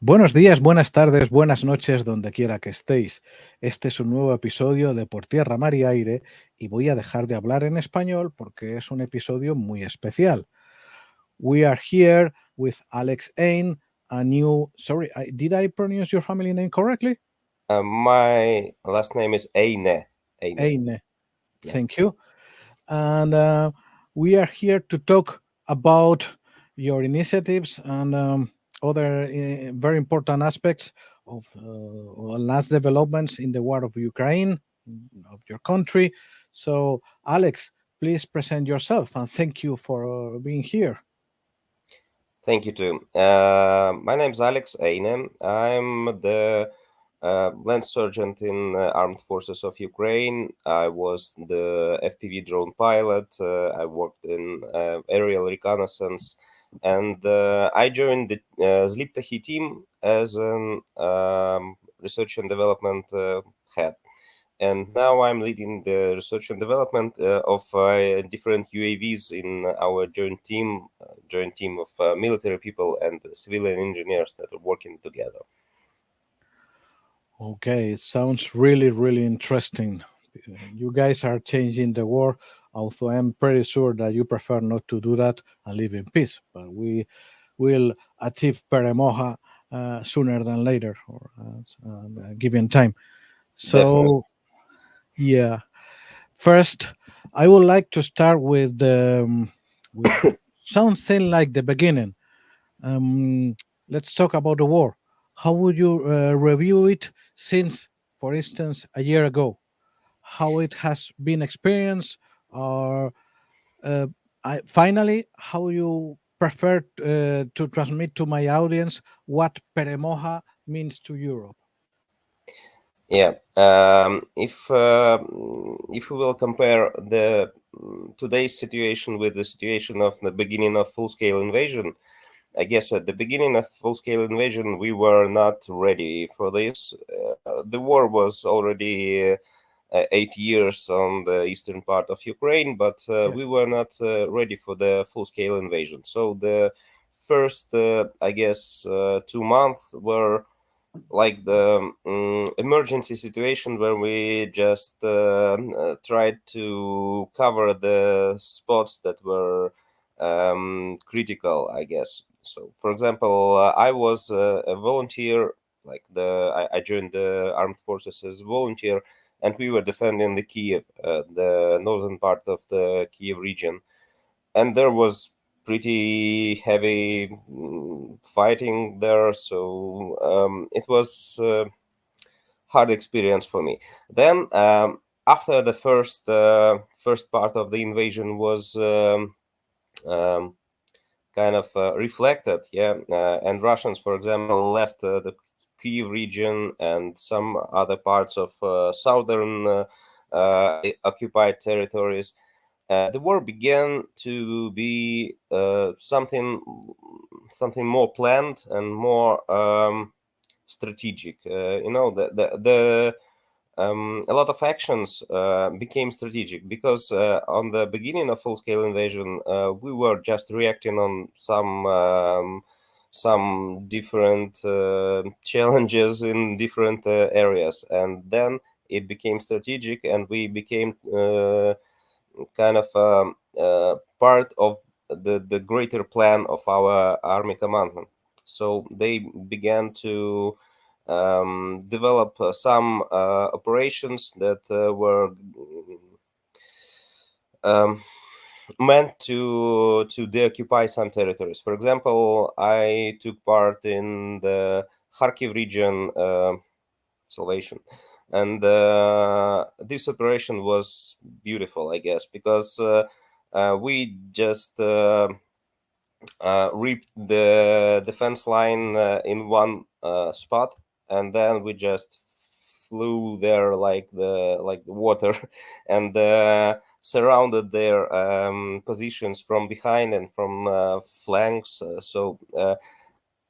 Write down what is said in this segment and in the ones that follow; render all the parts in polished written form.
Buenos días, buenas tardes, buenas noches, donde quiera que estéis. Este es un nuevo episodio de Por Tierra, Mar y Aire y voy a dejar de hablar en español porque es un episodio muy especial. We are here with Alex Eine, a new... Sorry, did I pronounce your family name correctly? My last name is Eine. Eine. Yeah. Thank you. And we are here to talk about your initiatives and other very important aspects of last developments in the war of Ukraine, of your country. So, Alex, please present yourself and thank you for being here. Thank you too. My name is Alex Eine. I'm the Lance Sergeant in Armed Forces of Ukraine. I was the FPV drone pilot. I worked in aerial reconnaissance, and I joined the ZLYI team as an research and development head. And now I'm leading the research and development of different UAVs in our joint team of military people and civilian engineers that are working together. Okay, it sounds really, really interesting. You guys are changing the world, although I'm pretty sure that you prefer not to do that and live in peace. But we will achieve PTMyA sooner than later, or given time. So, Definitely. yeah. First, I would like to start with with something like the beginning. Let's talk about the war. How would you review it since, for instance, a year ago? How it has been experienced, or finally, how you prefer to transmit to my audience what PTMyA means to Europe? Yeah. If we will compare the today's situation with the situation of the beginning of full-scale invasion, I guess at the beginning of full-scale invasion, we were not ready for this. The war was already 8 years on the eastern part of Ukraine, but Yes. we were not ready for the full-scale invasion. So the first, I guess, 2 months were like the emergency situation where we just tried to cover the spots that were critical, I guess. So, for example, I was a volunteer, I joined the armed forces as a volunteer, and we were defending the Kiev, the northern part of the Kiev region, and there was pretty heavy fighting there, so it was a hard experience for me. Then after the first part of the invasion was um, kind of reflected, and Russians, for example, left the Kiev region and some other parts of southern occupied territories. The war began to be something more planned and more strategic. A lot of actions became strategic because on the beginning of full-scale invasion, we were just reacting on some different challenges in different areas, and then it became strategic, and we became kind of part of the greater plan of our army commandment. So they began to develop some operations that were meant to deoccupy some territories. For example, I took part in the Kharkiv region salvation. And this operation was beautiful, I guess, because we just ripped the defense line in one spot, and then we just flew there like the water, and surrounded their positions from behind and from flanks. So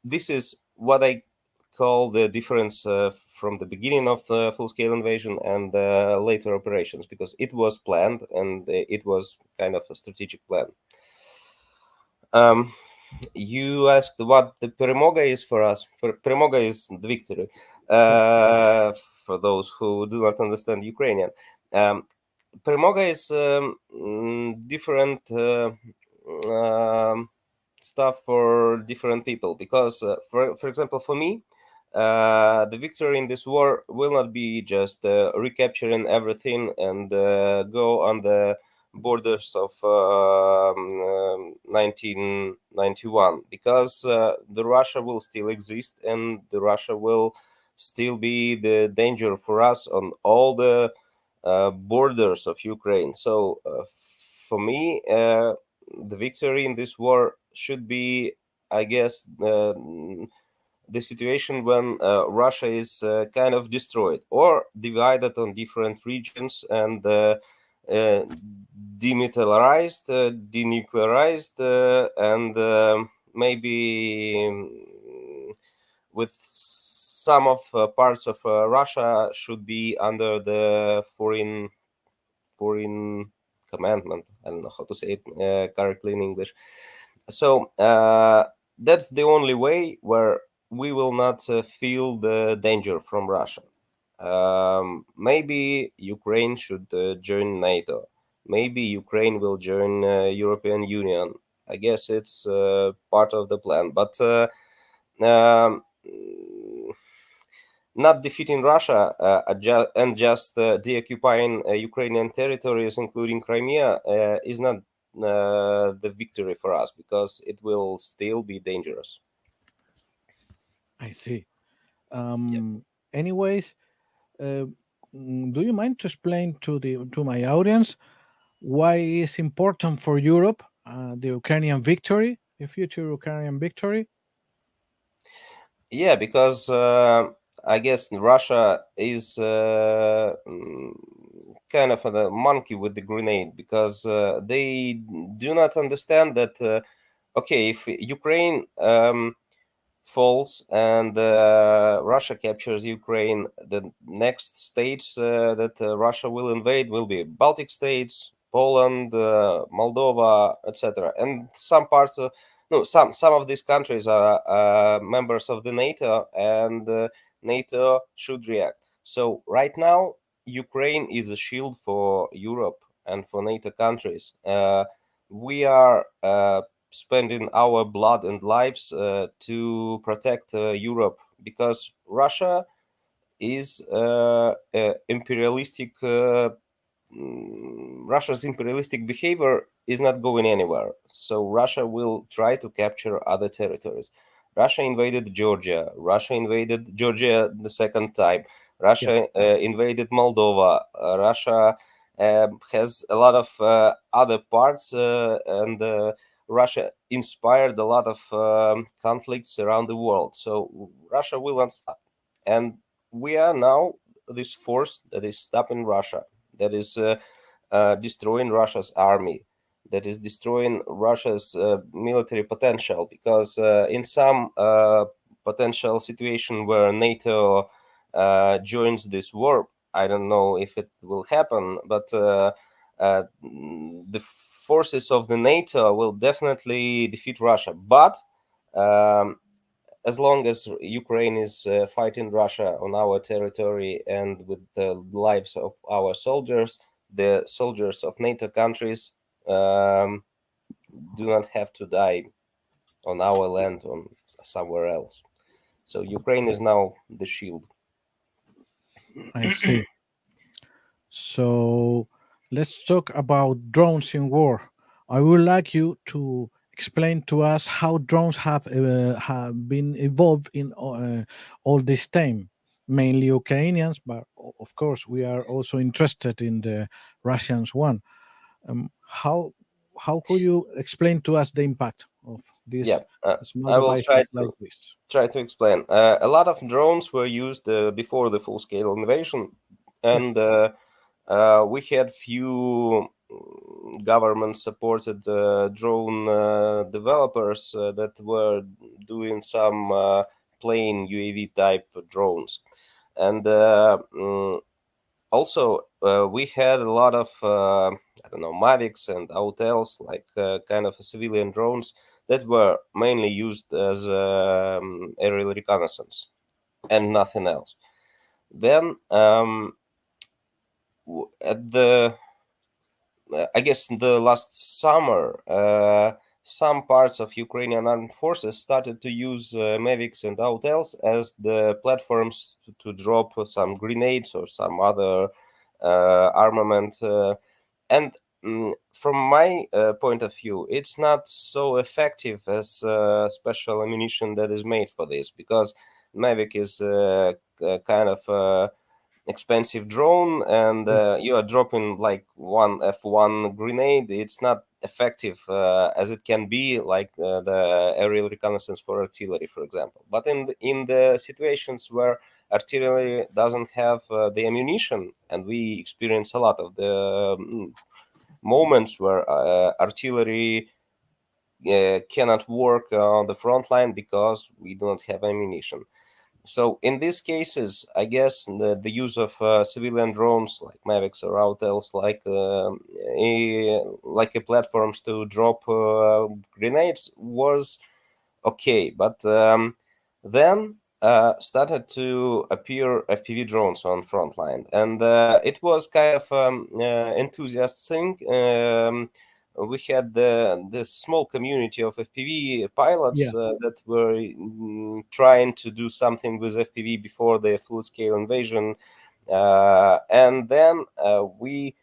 this is what I call the difference from the beginning of the full-scale invasion and later operations, because it was planned and it was kind of a strategic plan. You asked what the Permoga is for us. Permoga is the victory. For those who do not understand Ukrainian, Permoga is different stuff for different people. Because, for example, for me, the victory in this war will not be just recapturing everything and go on the borders of 1991, because the Russia will still exist, and the Russia will still be the danger for us on all the borders of Ukraine. So for me, the victory in this war should be, I guess, the situation when Russia is kind of destroyed or divided on different regions and demilitarized, denuclearized, and maybe with some of parts of Russia should be under the foreign commandment. I don't know how to say it correctly in English. So that's the only way where we will not feel the danger from Russia. Maybe Ukraine should join NATO. Maybe Ukraine will join European Union. I guess it's part of the plan. But um, not defeating Russia and just deoccupying Ukrainian territories, including Crimea, is not the victory for us, because it will still be dangerous. I see. Anyways, do you mind to explain to my audience why it's important for Europe the Ukrainian victory, the future Ukrainian victory? Yeah, because I guess Russia is kind of a monkey with the grenade, because they do not understand that, okay, if Ukraine falls and Russia captures Ukraine, the next states that Russia will invade will be Baltic states, Poland, Moldova, etc. And some parts of some of these countries are members of the NATO, and NATO should react. So right now, Ukraine is a shield for Europe and for NATO countries. We are spending our blood and lives to protect Europe, because Russia is imperialistic. Russia's imperialistic behavior is not going anywhere. So Russia will try to capture other territories. Russia invaded Georgia. Russia invaded Georgia the second time. Russia invaded Moldova. Russia has a lot of other parts, and Russia inspired a lot of conflicts around the world. So Russia will not stop. And we are now this force that is stopping Russia, that is destroying Russia's army, that is destroying Russia's military potential. Because in some potential situation where NATO joins this war, I don't know if it will happen, but the forces of the NATO will definitely defeat Russia. But as long as Ukraine is fighting Russia on our territory and with the lives of our soldiers, the soldiers of NATO countries do not have to die on our land or somewhere else. So Ukraine is now the shield. I see. So let's talk about drones in war. I would like you to explain to us how drones have been evolved in all this time, mainly Ukrainians, but of course we are also interested in the Russians one. How could you explain to us the impact of these small I will devices like this? try to explain. A lot of drones were used before the full-scale invasion, and we had few government-supported drone developers that were doing some plain UAV type drones, and also we had a lot of I don't know, Mavics and Autels, like kind of civilian drones that were mainly used as aerial reconnaissance and nothing else. Then at the I guess the last summer, some parts of Ukrainian armed forces started to use Mavics and Autels as the platforms to drop some grenades or some other armament. And from my point of view, it's not so effective as special ammunition that is made for this, because Mavic is kind of expensive drone, and you are dropping like one F1 grenade. It's not effective as it can be, like the aerial reconnaissance for artillery, for example. But in the situations where artillery doesn't have the ammunition, and we experience a lot of the moments where artillery cannot work on the front line because we do not have ammunition. So in these cases, I guess the use of civilian drones like Mavics or Autels, like a platforms to drop grenades, was okay. But then started to appear FPV drones on frontline, and it was kind of enthusiast thing. We had the small community of FPV pilots that were trying to do something with FPV before the full-scale invasion, and then we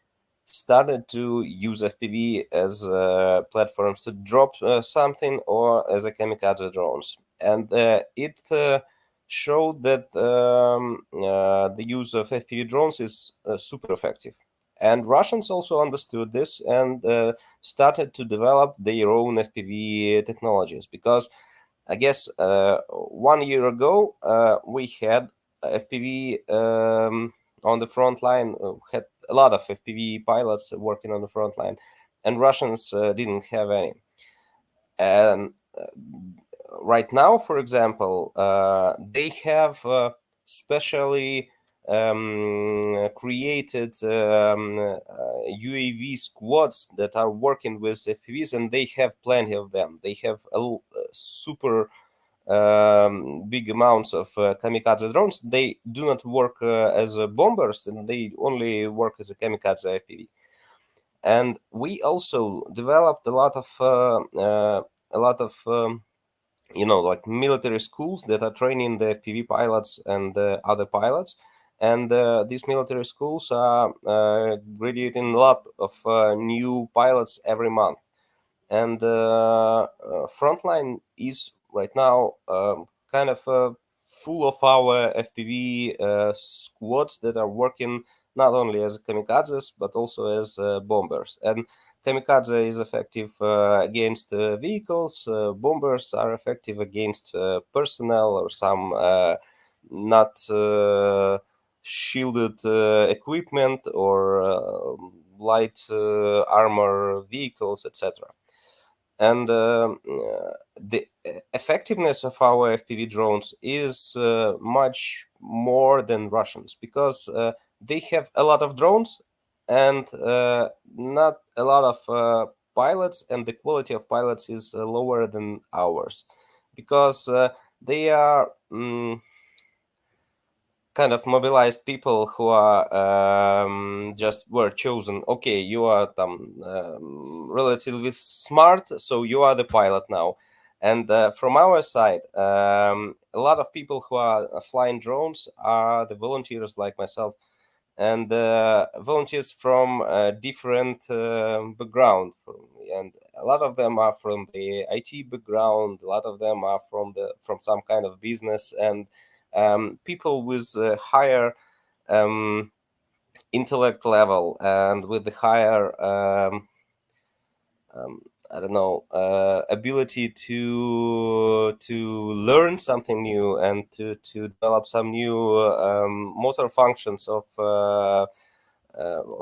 started to use FPV as platforms to drop something, or as a kamikaze drones, and it showed that the use of FPV drones is super effective. And Russians also understood this and started to develop their own FPV technologies, because I guess 1 year ago we had FPV on the front line, had a lot of FPV pilots working on the front line, and Russians didn't have any. And right now, for example, they have specially created UAV squads that are working with FPVs, and they have plenty of them. They have a super big amounts of kamikaze drones. They do not work as bombers, and they only work as a kamikaze FPV. And we also developed a lot of like military schools that are training the FPV pilots and other pilots. And these military schools are graduating a lot of new pilots every month. And Frontline is right now kind of full of our FPV squads that are working not only as kamikazes, but also as bombers. And kamikaze is effective against vehicles. Bombers are effective against personnel or some not shielded equipment, or light armor vehicles, etc. And the effectiveness of our FPV drones is much more than Russians, because they have a lot of drones and not a lot of pilots, and the quality of pilots is lower than ours, because they are kind of mobilized people who are just were chosen. Okay, you are relatively smart, so you are the pilot now. And from our side, a lot of people who are flying drones are the volunteers like myself, and volunteers from different background, and a lot of them are from the IT background, a lot of them are from some kind of business, and people with higher intellect level and with the higher I don't know, ability to learn something new and to develop some new motor functions of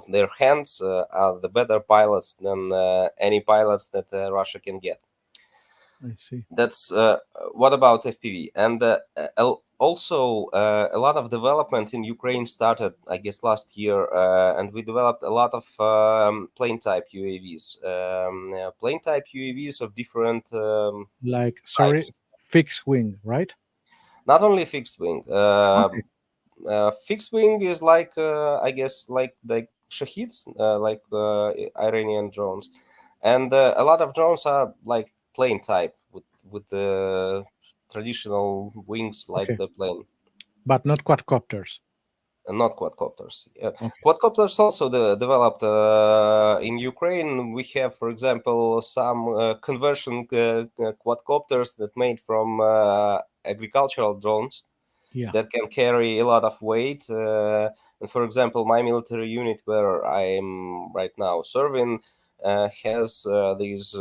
their hands, are the better pilots than any pilots that Russia can get. I see. That's what about FPV. And also, a lot of development in Ukraine started, I guess, last year, and we developed a lot of plane type UAVs. Plane type UAVs of different Like, sorry, types. fixed wing, right? Not only fixed wing. Okay. Fixed wing is like, I guess, like Shahids, like Iranian drones, and a lot of drones are like plane type with the traditional wings like Okay. the plane. But not quadcopters. Not quadcopters. Okay. Quadcopters also developed in Ukraine. We have, for example, some conversion quadcopters that made from agricultural drones Yeah. that can carry a lot of weight. And for example, my military unit where I am right now serving has these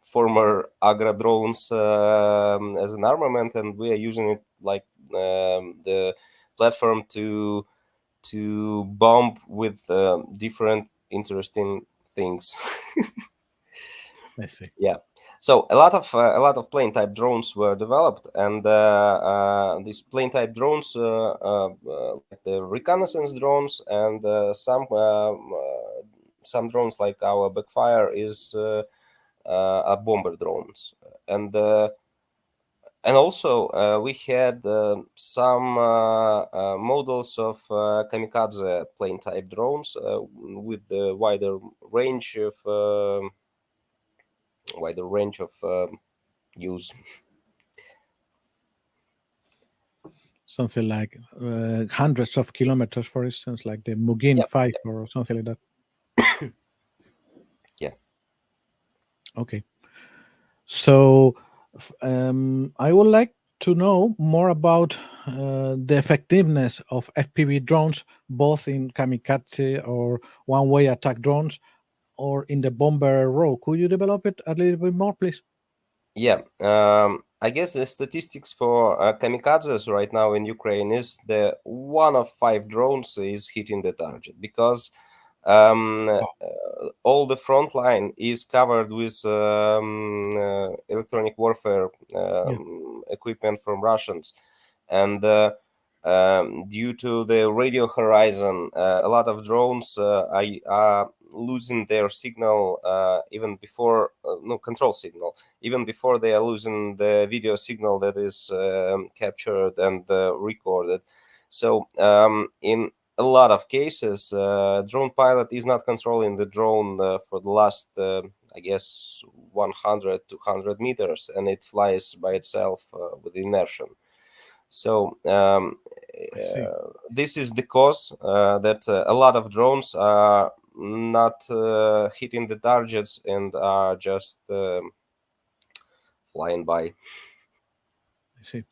former Agra drones as an armament, and we are using it like the platform to bomb with different interesting things. I see. Yeah. So a lot of plane type drones were developed, and these plane type drones, like the reconnaissance drones, and some drones like our backfire is are bomber drones, and also we had some models of kamikaze plane type drones with the wider range of use. Something like hundreds of kilometers, for instance, like the Mugin Yep. 5 or something like that. Yeah. Okay. So I would like to know more about the effectiveness of FPV drones, both in kamikaze or one-way attack drones, or in the bomber role. Could you develop it a little bit more, please? Yeah, I guess the statistics for kamikazes right now in Ukraine is the 1 of 5 drones is hitting the target, because Wow. all the front line is covered with electronic warfare Yeah. equipment from Russians, and due to the radio horizon, a lot of drones are losing their signal even before no control signal, even before they are losing the video signal that is captured and recorded. So in a lot of cases, drone pilot is not controlling the drone for the last, I guess, 100 to 100 meters, and it flies by itself with inertia. So I see. this is the cause that a lot of drones are not hitting the targets and are just flying by. I see.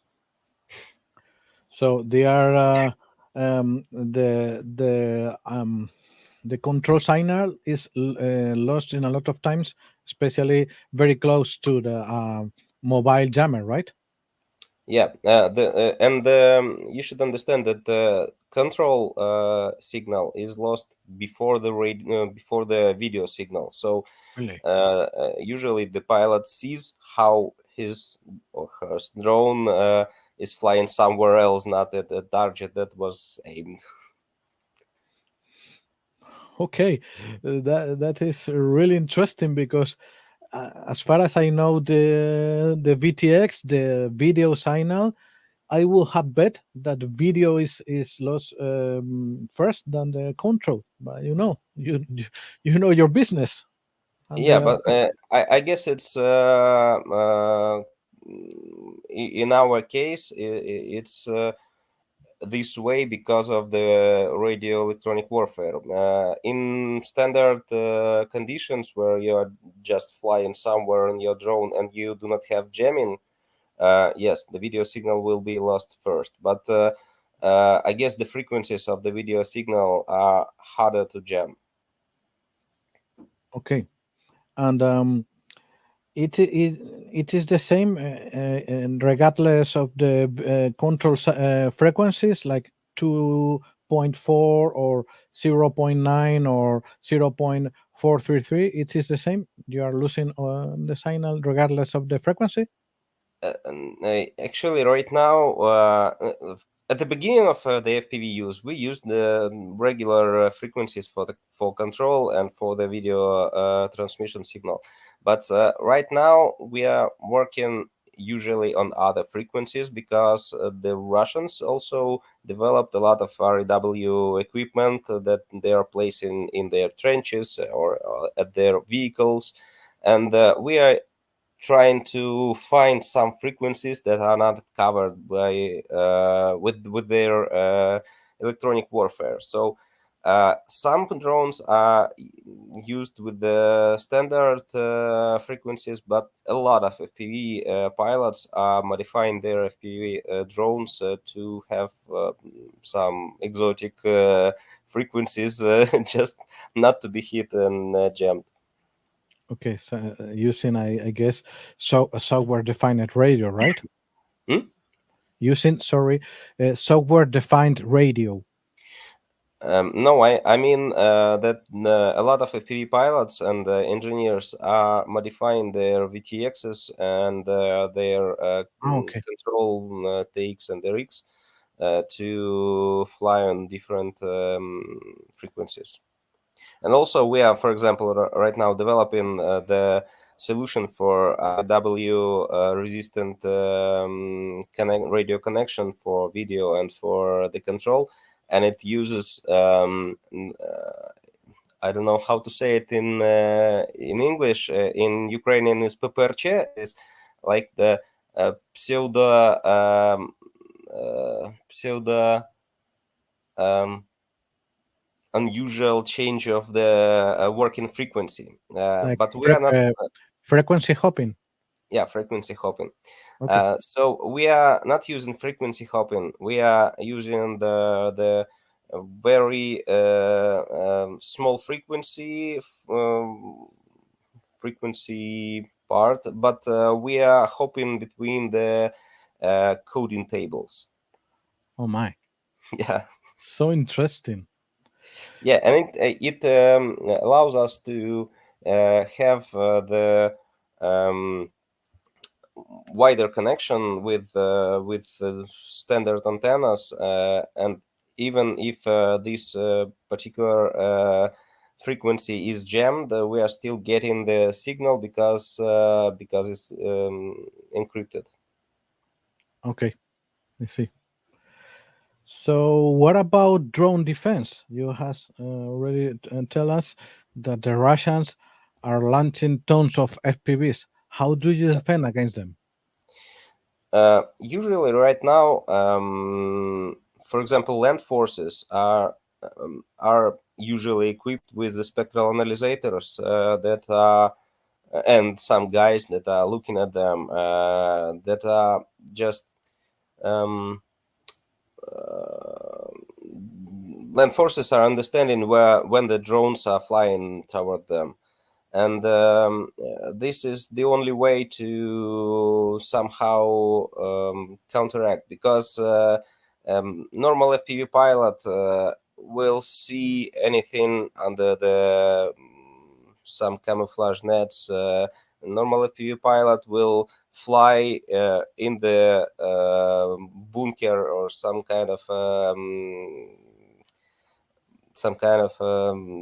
So they are the control signal is lost in a lot of times, especially very close to the mobile jammer, right? Yeah, and you should understand that the control signal is lost before the before the video signal. So Really? usually the pilot sees how his or her drone is flying somewhere else, not at the target that was aimed. Okay, that is really interesting because, as far as I know, the VTX, the video signal, I will have bet that the video is lost first than the control. But you know your business. And Yeah, but I guess it's in our case it's this way because of the radio electronic warfare. In standard conditions where you're just flying somewhere in your drone and you do not have jamming, yes, the video signal will be lost first. But I guess the frequencies of the video signal are harder to jam. okay, and it is the same, and regardless of the control frequencies, like 2.4 or 0.9 or 0.433. It is the same. You are losing the signal regardless of the frequency. Actually, right now, at the beginning of the FPV use, we used the regular frequencies for control and for the video transmission signal. But right now, we are working usually on other frequencies because the Russians also developed a lot of REW equipment that they are placing in their trenches or at their vehicles, and we are trying to find some frequencies that are not covered by with their electronic warfare. So some drones are used with the standard frequencies, but a lot of FPV pilots are modifying their FPV drones to have some exotic frequencies, just not to be hit and jammed. Okay, so using, I guess, so a software-defined radio, right? Hmm? Using, sorry, software-defined radio. No, I mean that a lot of FPV pilots and engineers are modifying their VTXs and their Okay. control takes and the rigs to fly on different frequencies. And also, we are, for example, right now developing the solution for RW resistant radio connection for video and for the control, and it uses I don't know how to say it in English. In Ukrainian, is PPRC, is like the pseudo unusual change of the working frequency. Like But we are not, frequency hopping. yeah, frequency hopping. Okay. So we are not using frequency hopping. We are using the very small frequency part, but we are hopping between the coding tables. Oh my, Yeah. so interesting. Yeah, and it allows us to have the wider connection with standard antennas, and even if this particular frequency is jammed, we are still getting the signal because it's encrypted. Okay, I see. So, what about drone defense? You has already tell us that the Russians are launching tons of FPVs. How do you defend against them? Usually, right now, for example, land forces are usually equipped with the spectral analyzers that are, and some guys that are looking at them that are just land forces are understanding where when the drones are flying toward them, and this is the only way to somehow counteract, because normal FPV pilot will see anything under the some camouflage nets. Normal FPV pilot will fly in the bunker or some kind of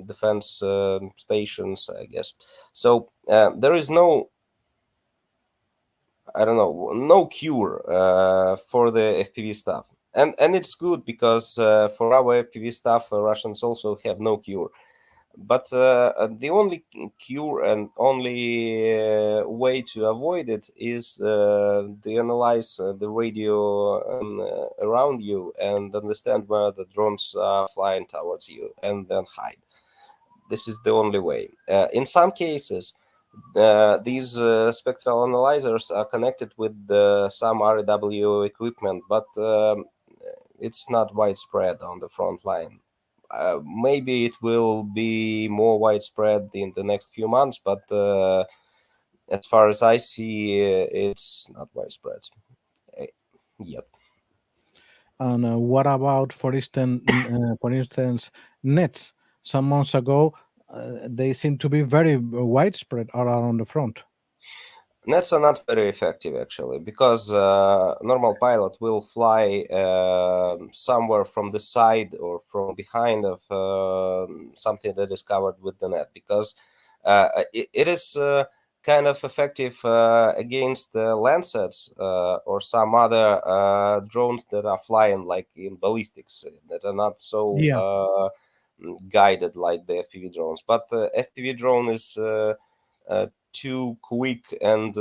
defense stations, I guess. So there is no, I don't know, no cure for the FPV stuff, and it's good because for our FPV stuff, Russians also have no cure. But the only cure and only way to avoid it is to analyze the radio around you and understand where the drones are flying towards you, and then hide. This is the only way. In some cases, these spectral analyzers are connected with some REW equipment, but it's not widespread on the front line. Maybe it will be more widespread in the next few months, but as far as I see, it's not widespread yet. And what about, for instance, nets? Some months ago, they seem to be very widespread all around the front. Nets are not very effective actually, because normal pilot will fly somewhere from the side or from behind of something that is covered with the net, because it is kind of effective against Lancets or some other drones that are flying like in ballistics, that are not so guided like the FPV drones. But FPV drone is too quick and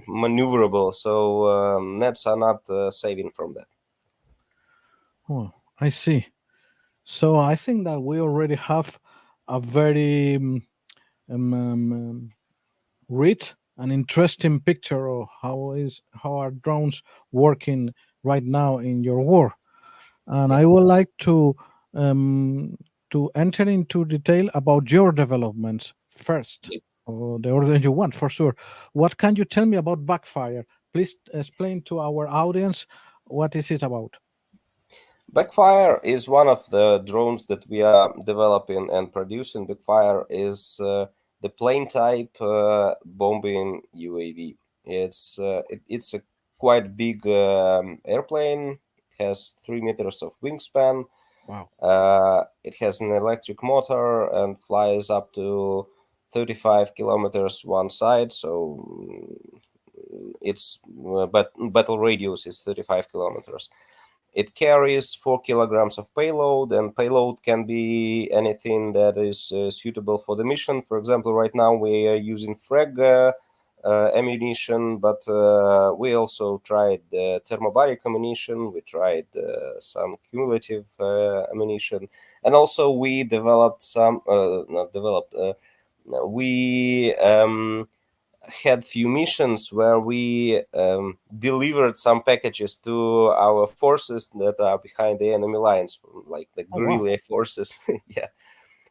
maneuverable, so nets are not saving from that. Oh, I see. So I think that we already have a very rich and interesting picture of how our drones working right now in your war. And I would like to enter into detail about your developments first, or the order you want, for sure. What can you tell me about Backfire? Please explain to our audience what is it about. Backfire is one of the drones that we are developing and producing. Backfire is the plane type bombing UAV. It's a quite big airplane. It has 3 meters of wingspan. Wow. It has an electric motor and flies up to 35 kilometers one side. So its battle radius is 35 kilometers. It carries 4 kilograms of payload, and payload can be anything that is suitable for the mission. For example, right now we are using frag ammunition, but we also tried thermobaric ammunition. We tried some cumulative ammunition, and also we developed some. Not developed. We had few missions where we delivered some packages to our forces that are behind the enemy lines, like the guerrilla forces. Yeah,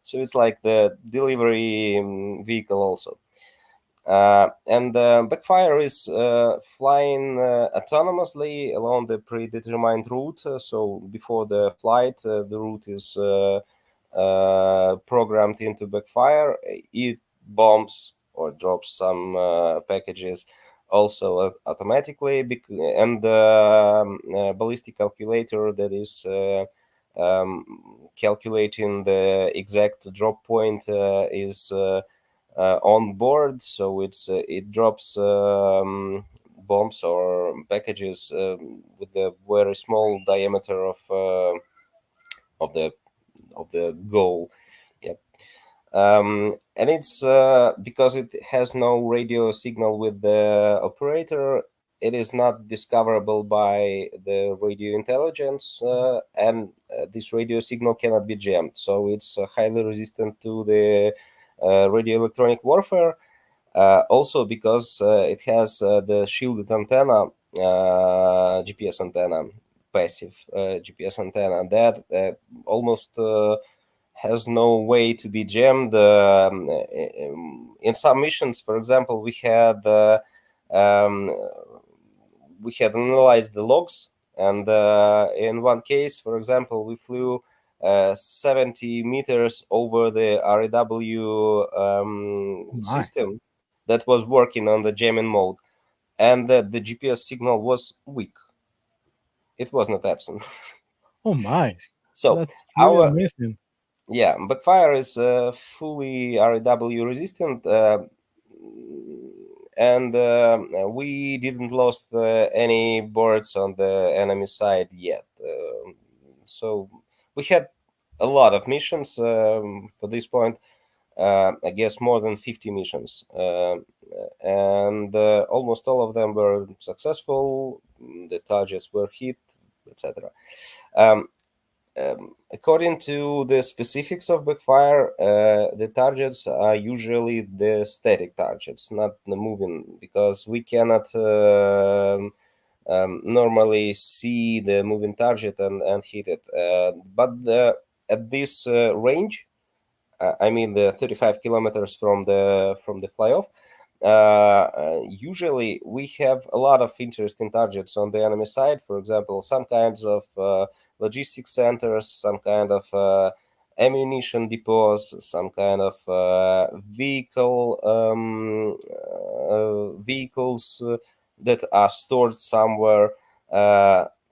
so it's like the delivery vehicle also. And Backfire is flying autonomously along the predetermined route. So before the flight, the route is programmed into Backfire. It bombs or drops some packages also automatically, and the ballistic calculator that is calculating the exact drop point is on board, so it drops bombs or packages with a very small diameter of the goal. Yep. And it's because it has no radio signal with the operator, it is not discoverable by the radio intelligence, and this radio signal cannot be jammed. So it's highly resistant to the radio electronic warfare. Also because it has the shielded antenna, GPS antenna, passive GPS antenna, that almost has no way to be jammed. In some missions, for example, we had analyzed the logs, and in one case, for example, we flew 70 meters over the REW system that was working on the jamming mode, and the GPS signal was weak. It was not absent. Oh my! So that's really amazing. Yeah, Backfire is fully REW resistant, and we didn't lost any birds on the enemy side yet. So we had a lot of missions for this point. I guess more than 50 missions, and almost all of them were successful. The targets were hit, etc. According to the specifics of Backfire, the targets are usually the static targets, not the moving, because we cannot normally see the moving target and hit it. But at this range, I mean the 35 kilometers from the flyoff, usually we have a lot of interesting targets on the enemy side. For example, some kinds of logistics centers, some kind of ammunition depots, some kind of vehicles that are stored somewhere,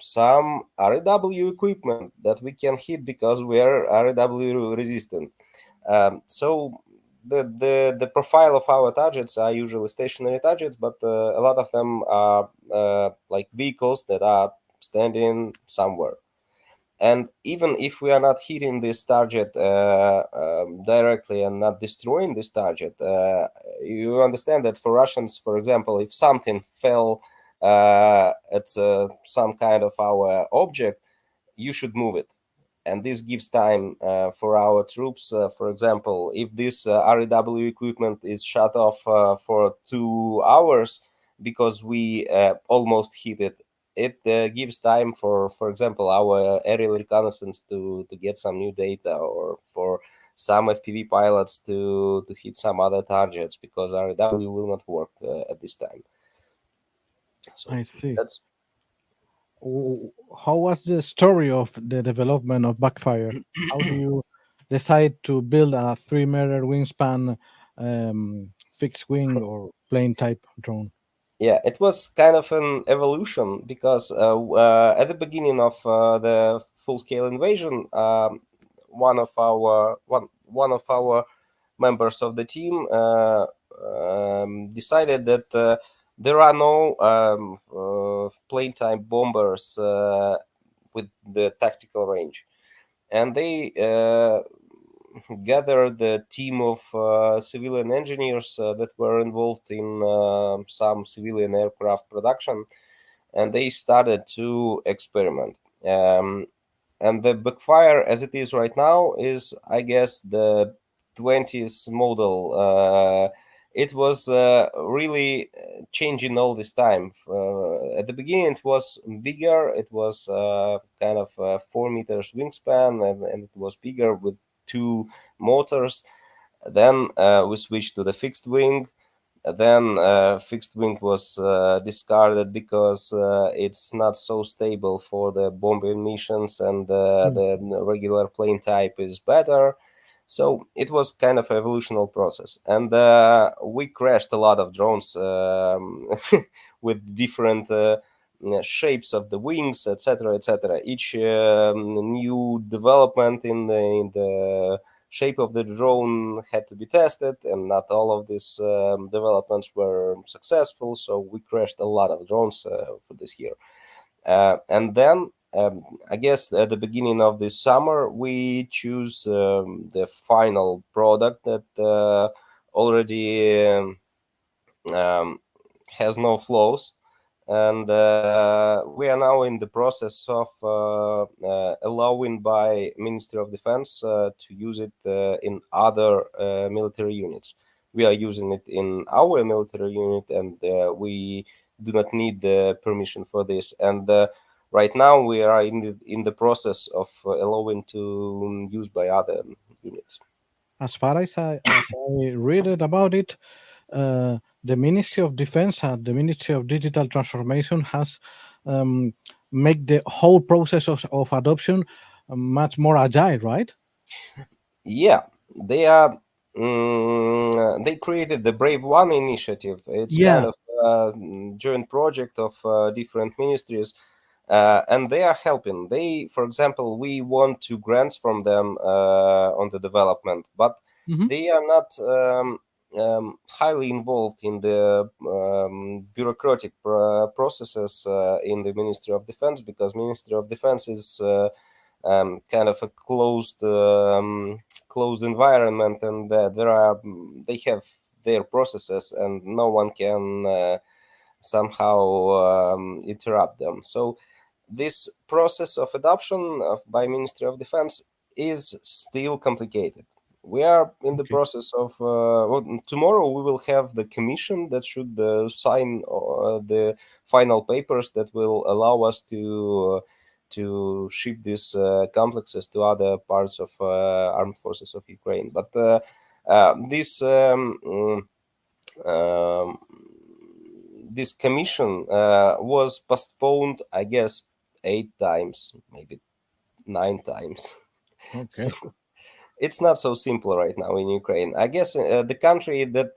some REW equipment that we can hit because we are REW resistant. So the profile of our targets are usually stationary targets, but a lot of them are like vehicles that are standing somewhere. And even if we are not hitting this target directly and not destroying this target, you understand that for Russians, for example, if something fell at some kind of our object, you should move it. And this gives time for our troops. For example, if this REW equipment is shut off for 2 hours because we almost hit it, it gives time for example, our aerial reconnaissance to get some new data, or for some FPV pilots to hit some other targets, because REW will not work at this time. So I see. that's How was the story of the development of Backfire? How do you decide to build a 3-meter wingspan fixed wing or plane type drone? Yeah, it was kind of an evolution, because at the beginning of the full-scale invasion, one of our members of the team decided that there are no plane type bombers with the tactical range, and they gathered the team of civilian engineers that were involved in some civilian aircraft production, and they started to experiment. And the Backfire, as it is right now, is, I guess, the 20th model. It was really changing all this time. At the beginning, it was bigger. It was kind of 4 meters wingspan, and it was bigger with 2 motors. Then we switched to the fixed wing. Then fixed wing was discarded because it's not so stable for the bombing missions, and the regular plane type is better. So it was kind of an evolutional process, and we crashed a lot of drones with different shapes of the wings, etc., etc. Each new development in the shape of the drone had to be tested, and not all of these developments were successful. So we crashed a lot of drones for this year, and then. I guess at the beginning of this summer, we choose the final product that already has no flaws, and we are now in the process of allowing by Ministry of Defense to use it in other military units. We are using it in our military unit, and we do not need the permission for this. And right now we are in the process of allowing to use by other units. As far as I read it about it, the Ministry of Defense and the Ministry of Digital Transformation has make the whole process of adoption much more agile, right? Yeah, they are. They created the Brave One initiative. It's kind Yeah. of a joint project of different ministries, and they are helping. They, for example, we want 2 grants from them on the development, but Mhm. they are not highly involved in the bureaucratic processes in the Ministry of Defense, because Ministry of Defense is kind of a closed environment, and they have their processes, and no one can somehow interrupt them. So this process of adoption by Ministry of Defense is still complicated. We are in the Okay. process of tomorrow we will have the commission that should sign the final papers that will allow us to ship these complexes to other parts of armed forces of Ukraine. But um, this commission was postponed, I guess, 8 times, maybe 9 times. So Okay. it's not so simple right now in Ukraine. I guess the country that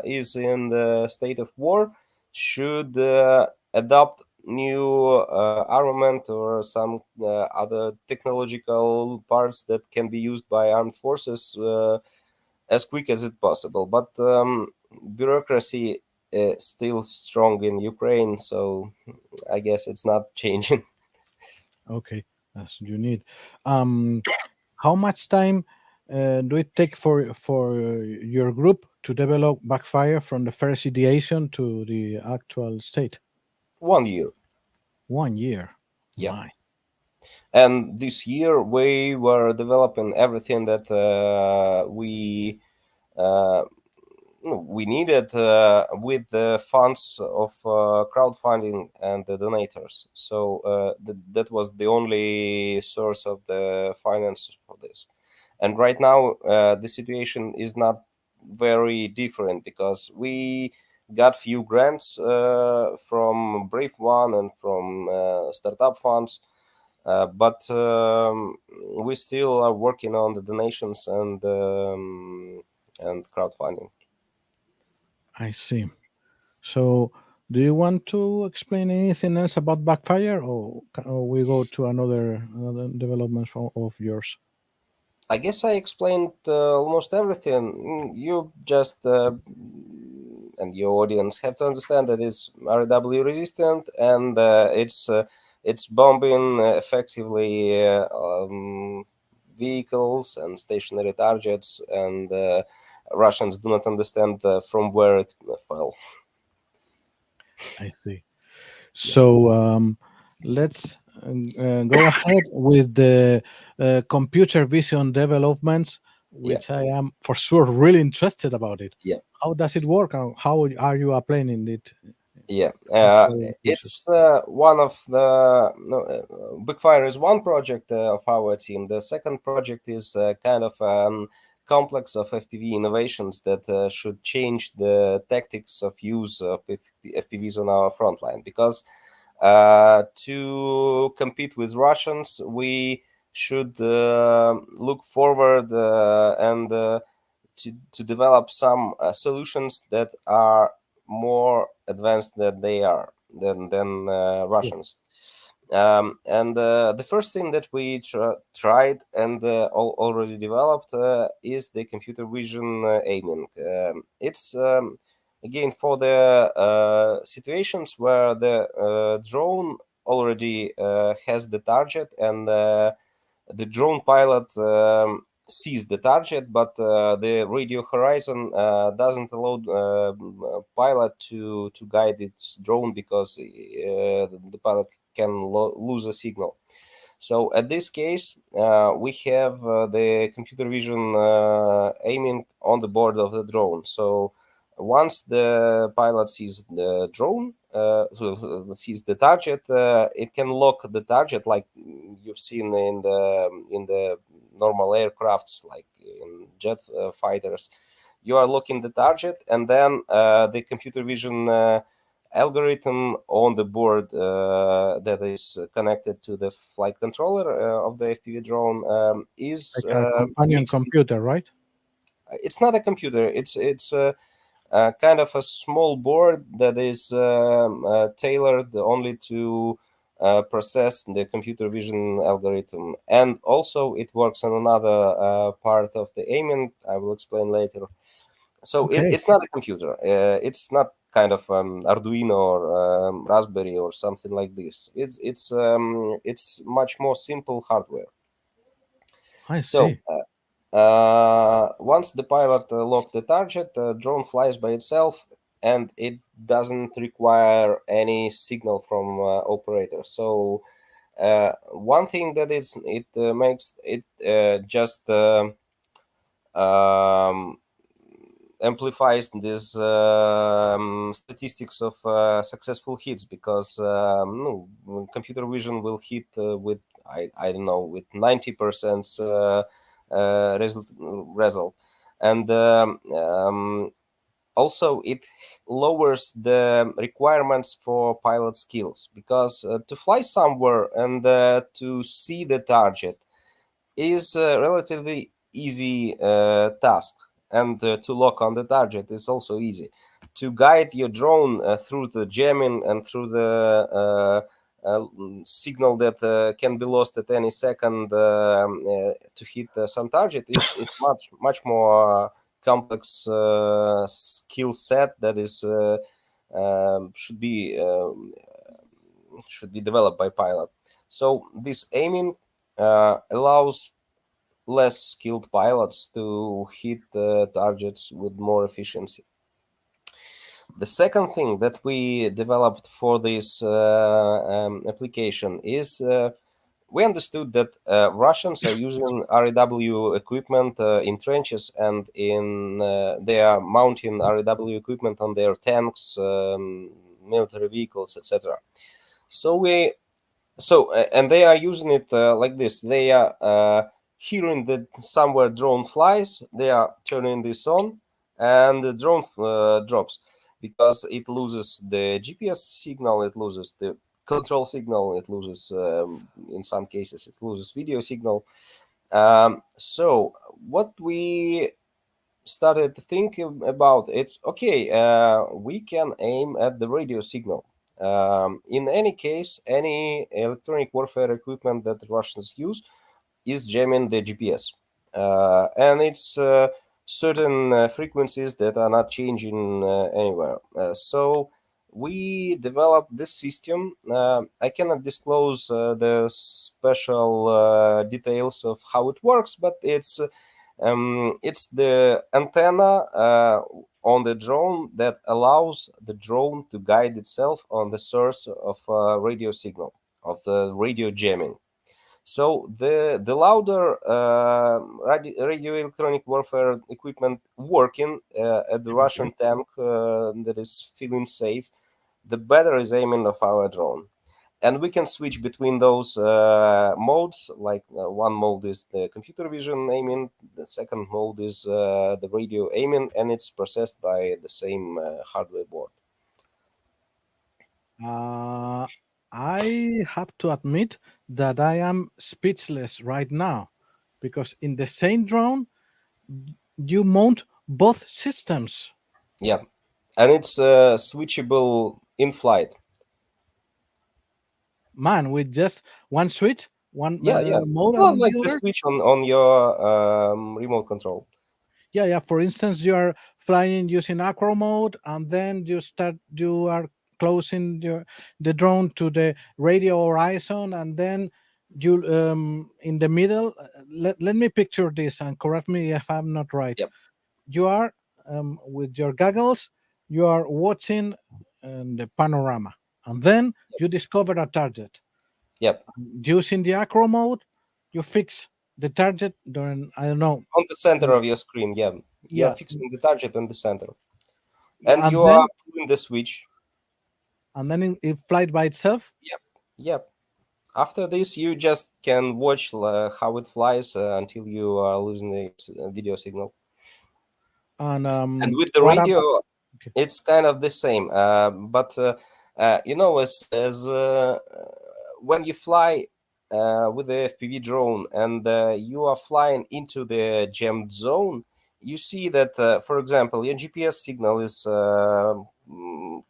is in the state of war should adopt new armament or some other technological parts that can be used by armed forces as quick as it possible. But bureaucracy is still strong in Ukraine, so I guess it's not changing. Okay, that's what you need. How much time do it take for your group to develop Backfire from the first ideation to the actual state? 1 year. 1 year. Yeah. My. And this year we were developing everything that we needed with the funds of crowdfunding and the donators. So that was the only source of the finances for this. And right now the situation is not very different because we got few grants from Brave One and from startup funds. But we still are working on the donations and crowdfunding. I see. So, do you want to explain anything else about Backfire, or we go to another development of yours? I guess I explained almost everything. You just and your audience have to understand that it's RW resistant and it's bombing effectively vehicles and stationary targets, and Russians do not understand from where it fell. I see. So let's go ahead with the computer vision developments, which I am for sure really interested about it. Yeah. How does it work? How are you applying it? Yeah, Actual it's one of the Backfire is one project of our team. The second project is kind of a complex of FPV innovations that should change the tactics of use of FPVs on our front line. Because to compete with Russians, we should look forward and to develop some solutions that are more advanced than they are than Russians. And the first thing that we tried and already developed is the computer vision aiming. It's again for the situations where the drone already has the target and the drone pilot sees the target, but the radio horizon doesn't allow pilot to guide its drone because the pilot can lose a signal. So at this case, we have the computer vision aiming on the board of the drone. So once the pilot sees the drone, sees the target, it can lock the target like you've seen in the normal aircrafts, like in jet fighters. You are looking the target, and then the computer vision algorithm on the board that is connected to the flight controller of the FPV drone is Like a companion computer, right? It's not a computer. It's kind of a small board that is tailored only to process the computer vision algorithm, and also it works on another part of the aiming. I will explain later. So it's not a computer. It's not kind of Arduino or Raspberry or something like this. It's much more simple hardware. I see. So once the pilot locks the target, the drone flies by itself, and it doesn't require any signal from operator. So one thing that it makes it just amplifies this statistics of successful hits, because computer vision will hit with I don't know, with 90% result, and also it lowers the requirements for pilot skills, because to fly somewhere and to see the target is relatively easy task, and to lock on the target is also easy. To guide your drone through the jamming and through the signal that can be lost at any second to hit some target is much more complex skill set that is should be developed by pilot. So this aiming allows less skilled pilots to hit targets with more efficiency. The second thing that we developed for this application is we understood that Russians are using REW equipment in trenches, and they are mounting REW equipment on their tanks, military vehicles, etc. And they are using it like this. They are hearing that somewhere drone flies, they are turning this on, and the drone drops, because it loses the GPS signal, it loses the control signal, it loses, in some cases, it loses video signal. So what we started thinking about, it's okay, we can aim at the radio signal. In any case, any electronic warfare equipment that the Russians use is jamming the GPS, and it's certain frequencies that are not changing anywhere. So we developed this system. I cannot disclose the special details of how it works, but it's the antenna on the drone that allows the drone to guide itself on the source of radio signal, of the radio jamming. So the louder radio electronic warfare equipment working at the Russian tank that is feeling safe, the better is aiming of our drone. And we can switch between those modes. Like one mode is the computer vision aiming, the second mode is the radio aiming, and it's processed by the same hardware board. I have to admit that I am speechless right now, because in the same drone you mount both systems. Yeah, and it's switchable in flight. Man, with just one switch, one Yeah. mode, Not and like the the other. switch on your remote control. Yeah. For instance, you are flying using acro mode, and then you are closing the drone to the radio horizon, and then you in the middle. Let me picture this, and correct me if I'm not right. Yep. You are with your goggles. You are watching the panorama, and then you discover a target. Yep. Using the acro mode, you fix the target during, I don't know, On the center of your screen, yeah. You're yeah, fixing the target on the center. And you then are pulling the switch. and then it flies by itself. Yep. After this, you just can watch how it flies until you are losing the video signal. And with the radio, it's kind of the same. But as when you fly with the FPV drone and you are flying into the jammed zone, you see that, for example, your GPS signal is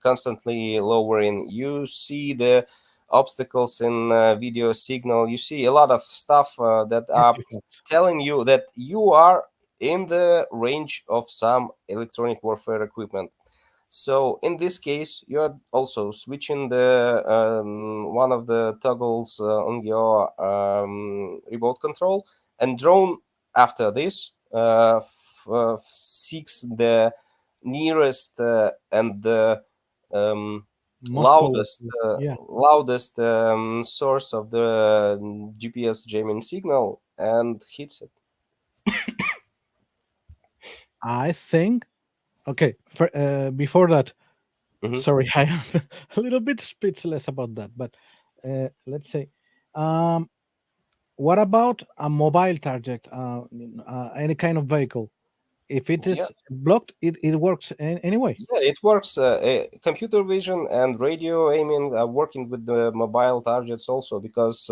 constantly lowering. You see the obstacles in video signal. You see a lot of stuff that are telling you that you are in the range of some electronic warfare equipment. So in this case, you are also switching the one of the toggles on your remote control, and drone after this seeks the nearest and the loudest source of the GPS jamming signal and hits it. I think, okay, before that, sorry, I am a little bit speechless about that, but let's say, what about a mobile target, any kind of vehicle? If it is blocked, it works anyway. Yeah, it works. Computer vision and radio aiming are working with the mobile targets also, because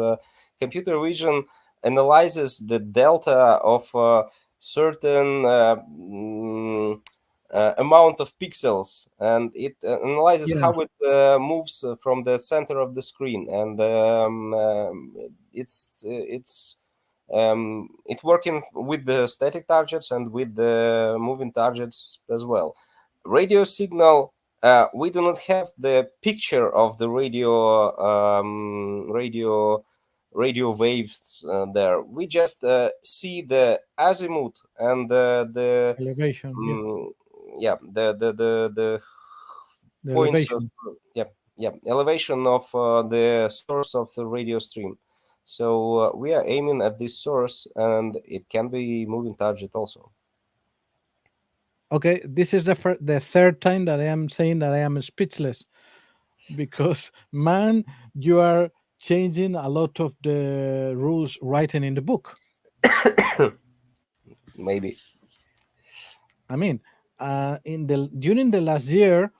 computer vision analyzes the delta of certain amount of pixels, and it analyzes how it moves from the center of the screen, and it's working with the static targets and with the moving targets as well. Radio signal, we do not have the picture of the radio waves there. We just see the azimuth and the elevation. The points elevation. of elevation of the source of the radio stream. So we are aiming at this source, and it can be moving target also. Okay, this is the third time that I am saying that I am speechless, because man, you are changing a lot of the rules written in the book. Maybe. I mean, during the last year,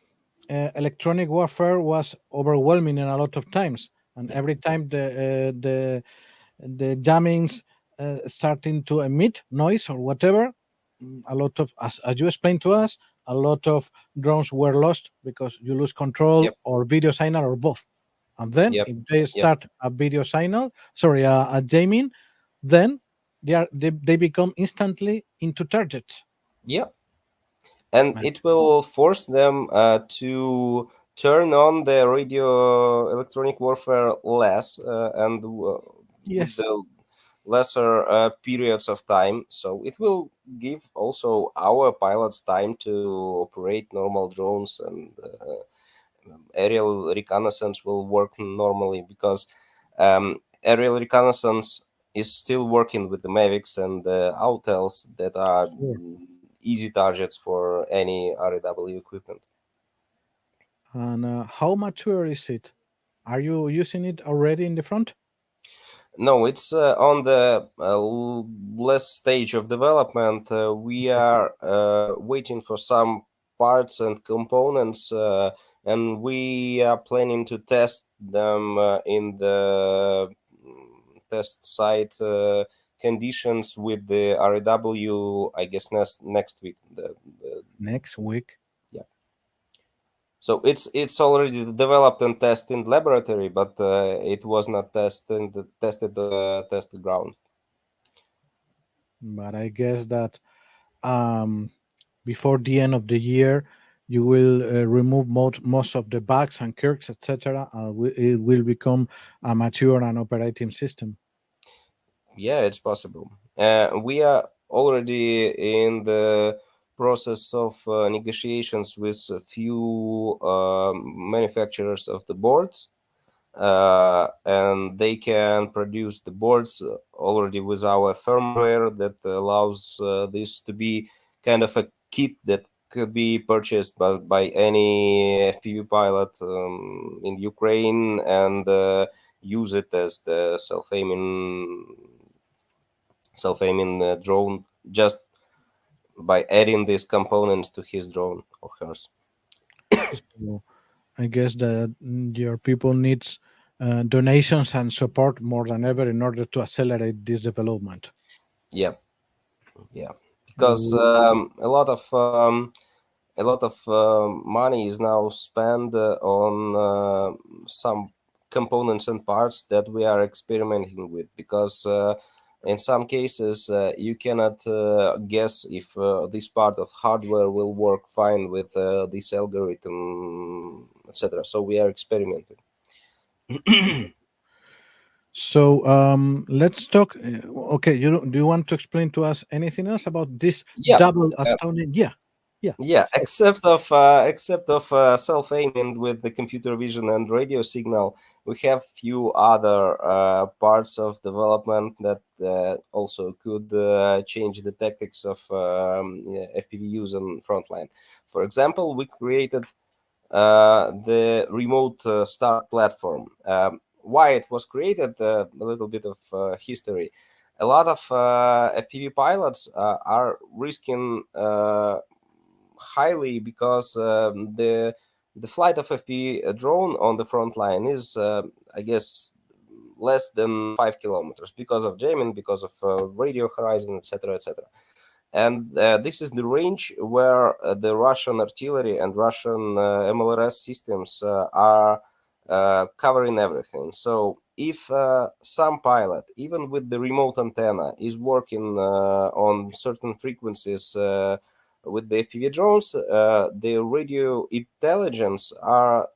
electronic warfare was overwhelming in a lot of times, and every time the jammings starting to emit noise or whatever, a lot of, as you explained to us, a lot of drones were lost because you lose control or video signal or both. And then if they start a video signal, sorry, a jamming, then they become instantly into targets. And it will force them to turn on the radio electronic warfare less and with the lesser periods of time. So it will give also our pilots time to operate normal drones, and aerial reconnaissance will work normally, because aerial reconnaissance is still working with the Mavics and the Autels that are easy targets for any RAW equipment. And how mature is it? Are you using it already in the front? No, it's on the last stage of development. We are waiting for some parts and components, and we are planning to test them in the test site conditions with the RAW, I guess, next week. Next week? Yeah. So it's already developed and tested in laboratory, but it was not tested ground. But I guess that before the end of the year, you will remove most of the bugs and quirks, etc. It will become a mature and operating system. Yeah, it's possible. We are already in the process of negotiations with a few manufacturers of the boards, and they can produce the boards already with our firmware that allows this to be kind of a kit that could be purchased by any FPV pilot in Ukraine, and use it as the self-aiming drone, just by adding these components to his drone or hers. So I guess that your people needs donations and support more than ever in order to accelerate this development. Yeah, because a lot of money is now spent on some components and parts that we are experimenting with, because in some cases you cannot guess if this part of hardware will work fine with this algorithm, etc. So we are experimenting. So let's talk. Okay, do you want to explain to us anything else about this double astounding? Except of self-aiming with the computer vision and radio signal, we have few other parts of development that also could change the tactics of FPV use on frontline. For example, we created the remote start platform. Why it was created? A little bit of history. A lot of FPV pilots are risking highly, because the flight of FPV drone on the front line is, I guess, less than 5 kilometers because of jamming, because of radio horizon, etc., etc. And this is the range where the Russian artillery and Russian MLRS systems are covering everything. So if some pilot, even with the remote antenna, is working on certain frequencies with the FPV drones, the radio intelligence are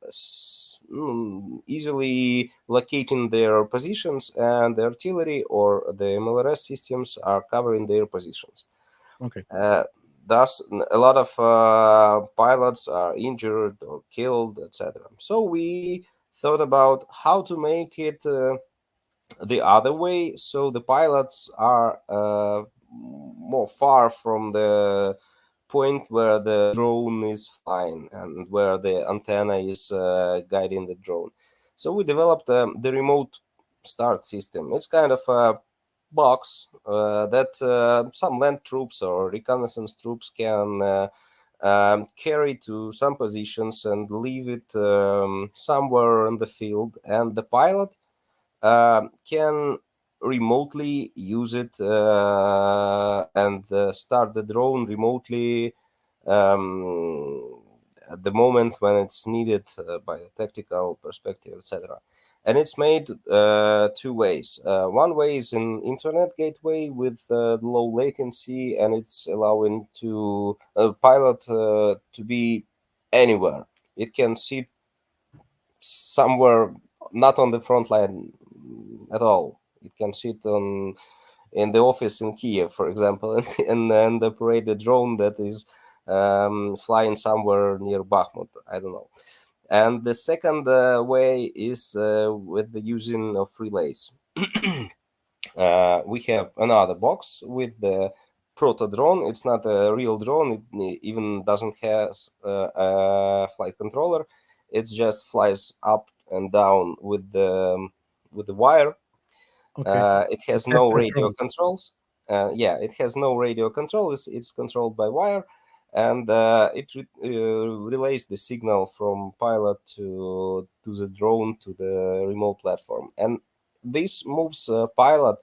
easily locating their positions, and the artillery or the MLRS systems are covering their positions. Okay. Thus, a lot of pilots are injured or killed, etc. So we thought about how to make it the other way, so the pilots are more far from the point where the drone is flying and where the antenna is guiding the drone. So we developed the remote start system. It's kind of a box that some land troops or reconnaissance troops can carry to some positions and leave it somewhere in the field, and the pilot can remotely use it and start the drone remotely at the moment when it's needed by the tactical perspective, etc. And it's made two ways. One way is an internet gateway with low latency, and it's allowing to pilot to be anywhere. It can sit somewhere not on the front line at all. It can sit in the office in Kiev, for example, and operate the drone that is flying somewhere near Bakhmut. I don't know. And the second way is with the using of relays. We have another box with the proto drone. It's not a real drone. It even doesn't have a flight controller. It just flies up and down with the wire. Okay. It has It no has radio control. controls. Yeah, it has no radio control. It's controlled by wire, and it relays the signal from pilot to the drone to the remote platform. And this moves pilot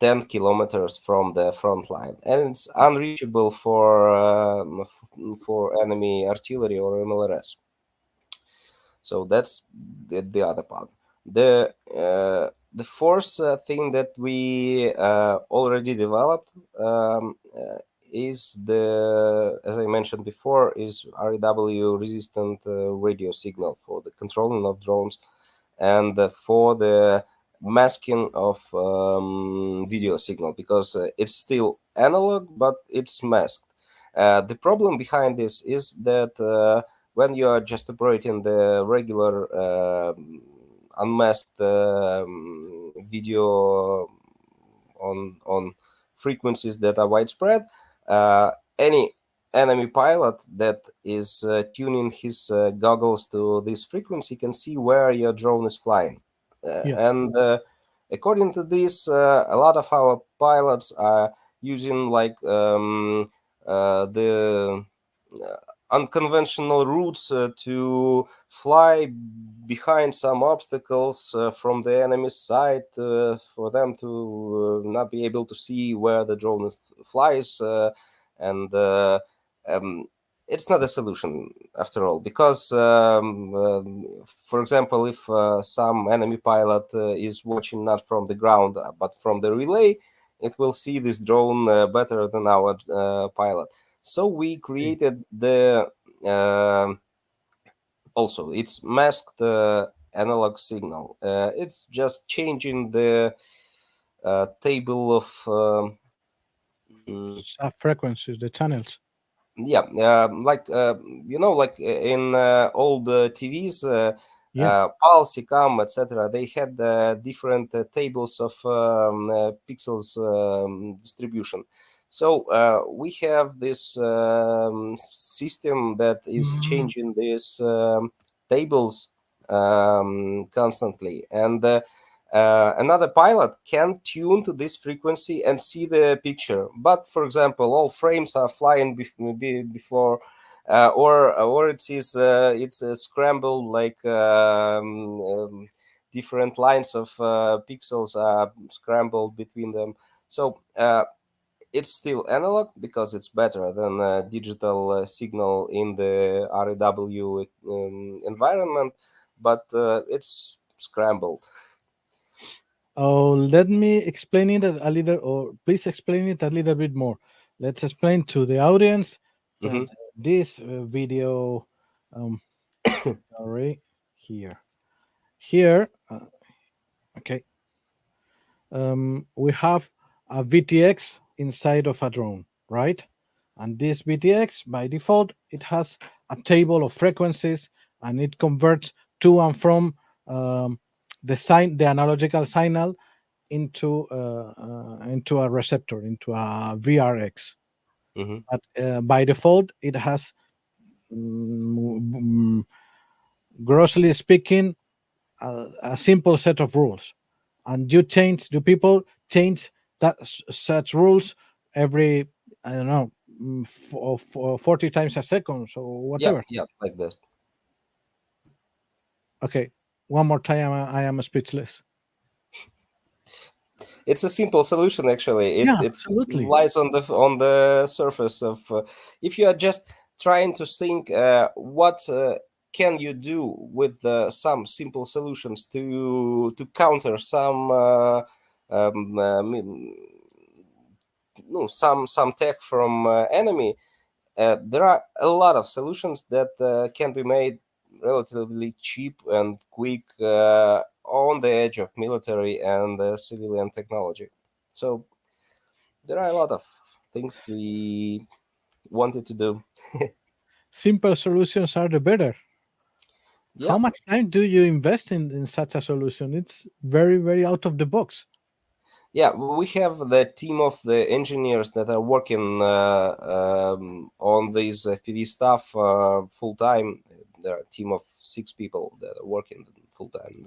10 kilometers from the front line, and it's unreachable for enemy artillery or MLRS. So that's the other part. The fourth thing that we already developed is as I mentioned before, is REW resistant radio signal for the controlling of drones and for the masking of video signal, because it's still analog, but it's masked. The problem behind this is that when you are just operating the regular unmasked video on frequencies that are widespread, any enemy pilot that is tuning his goggles to this frequency can see where your drone is flying. And according to this, a lot of our pilots are using like the unconventional routes to fly behind some obstacles from the enemy's side for them to not be able to see where the drone flies. And it's not a solution after all, because for example, if some enemy pilot is watching not from the ground but from the relay, it will see this drone better than our pilot. So we created the also it's masked analog signal. It's just changing the table of Frequencies, the channels. Yeah, like like in old TVs, Pulse, Ecam, etc. They had different tables of pixels distribution. So we have this system that is changing these tables constantly, and another pilot can tune to this frequency and see the picture. But for example, all frames are flying before, or it's scrambled like different lines of pixels are scrambled between them. So it's still analog because it's better than a digital signal in the RAW environment, but it's scrambled. Oh, let me explain it a little, or please explain it a little bit more. Let's explain to the audience that this video, um, sorry, here, okay, we have a VTX inside of a drone, right? And this VTX, by default, it has a table of frequencies, and it converts to and from the analogical signal into a receptor, into a VRX. But by default, it has, grossly speaking, a simple set of rules, and people change such rules every, I don't know, 40 times a second, so whatever. Yeah, like this. Okay, one more time, I am speechless. It's a simple solution, actually. It Absolutely. lies on the surface of. If you are just trying to think, what can you do with some simple solutions to counter some some tech from enemy. There are a lot of solutions that can be made relatively cheap and quick on the edge of military and civilian technology. So there are a lot of things we wanted to do. Simple solutions are the better. Yeah. How much time do you invest in such a solution? It's very, very out of the box. Yeah, we have the team of the engineers that are working on this FPV stuff full time. There are a team of 6 people that are working full time.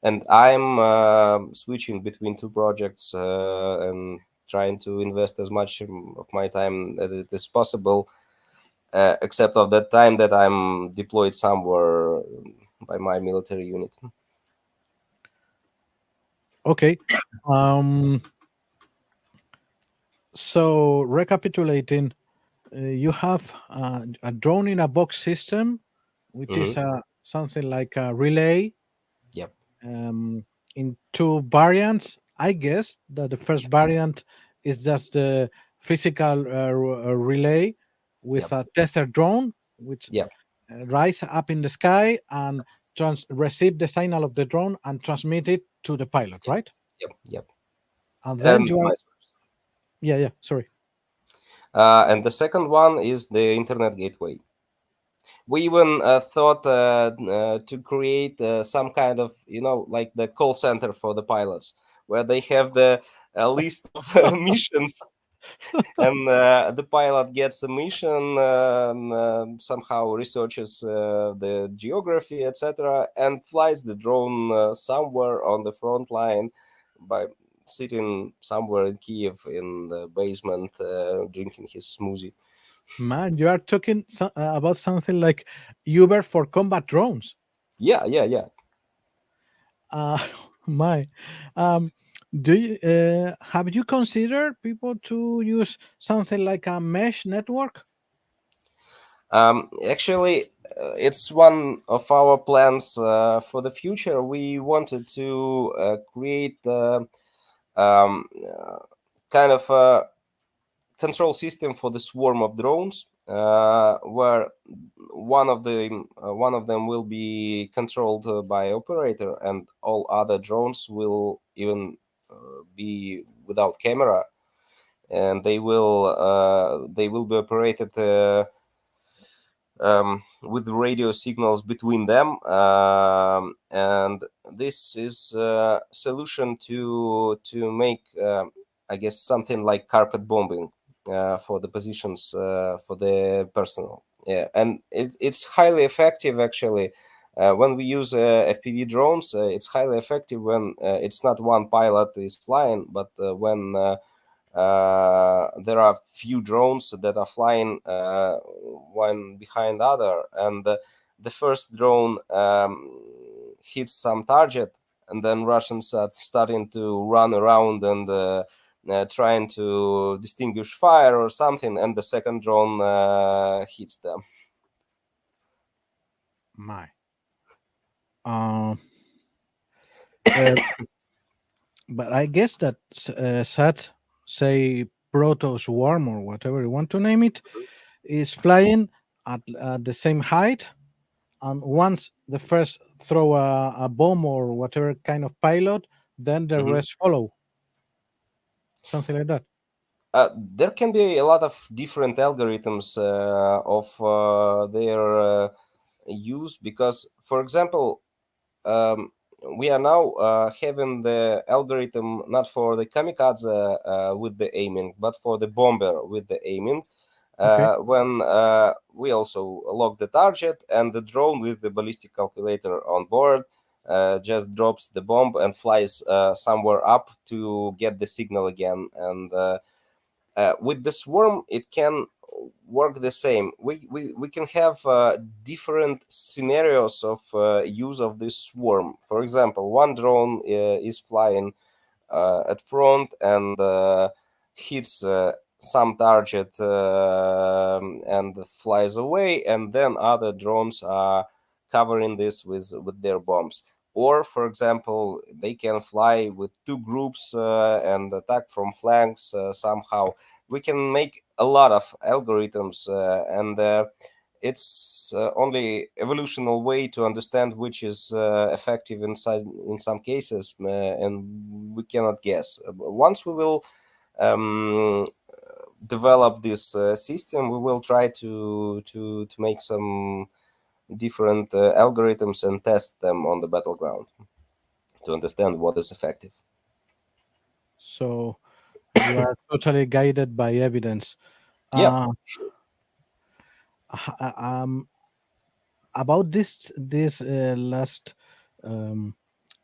And I'm switching between 2 projects and trying to invest as much of my time as it is possible, except of that time that I'm deployed somewhere by my military unit. Okay. So recapitulating, you have a drone in a box system, which is something like a relay. Yep. In 2 variants. I guess that the first variant is just the physical relay with a tester drone, which rise up in the sky and receive the signal of the drone and transmit it to the pilot, right? Yep. And then you are. Yeah. Sorry. And the second one is the internet gateway. We even thought to create some kind of, like the call center for the pilots, where they have the list of missions, and the pilot gets a mission, somehow researches the geography, etc., and flies the drone somewhere on the front line by sitting somewhere in Kiev in the basement, drinking his smoothie. Man, you are talking about something like Uber for combat drones. Yeah. My, do you have you considered people to use something like a mesh network? Actually, it's one of our plans for the future. We wanted to create kind of a control system for the swarm of drones, where one of them will be controlled by operator, and all other drones will even be without camera, and they will be operated with radio signals between them, and this is a solution to make, I guess, something like carpet bombing for the positions for the personnel. Yeah, and it's highly effective, actually. When we use FPV drones, it's highly effective when it's not one pilot is flying, but when there are few drones that are flying one behind other, and the first drone hits some target, and then Russians are starting to run around and trying to distinguish fire or something, and the second drone hits them. My. But I guess that such, say, proto swarm or whatever you want to name it, is flying at the same height, and once the first throw a bomb or whatever kind of payload, then the rest follow. Something like that. There can be a lot of different algorithms of their use, because, for example, we are now having the algorithm not for the kamikaze with the aiming, but for the bomber with the aiming. When we also lock the target, and the drone with the ballistic calculator on board just drops the bomb and flies somewhere up to get the signal again. And with the swarm, it can work the same. We can have different scenarios of use of this swarm. For example, one drone is flying at front and hits some target and flies away, and then other drones are covering this with their bombs. Or, for example, they can fly with two groups and attack from flanks somehow. We can make a lot of algorithms, and it's only evolutional way to understand which is effective in some cases, and we cannot guess. Once we will develop this system, we will try to make some different algorithms and test them on the battleground to understand what is effective. So you are totally guided by evidence. Yeah, sure. About this last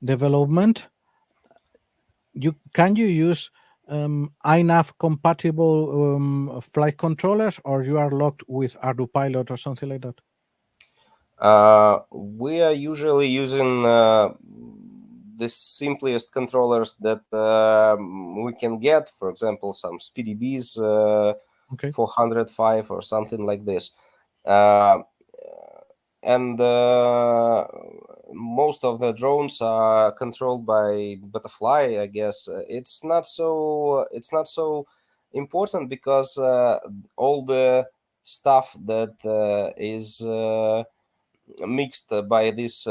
development, can you use Eine compatible flight controllers, or you are locked with ArduPilot or something like that? We are usually using the simplest controllers that we can get. For example, some SpeedyBs 405 or something like this. And most of the drones are controlled by Butterfly, I guess. It's not so important, because all the stuff that is mixed by this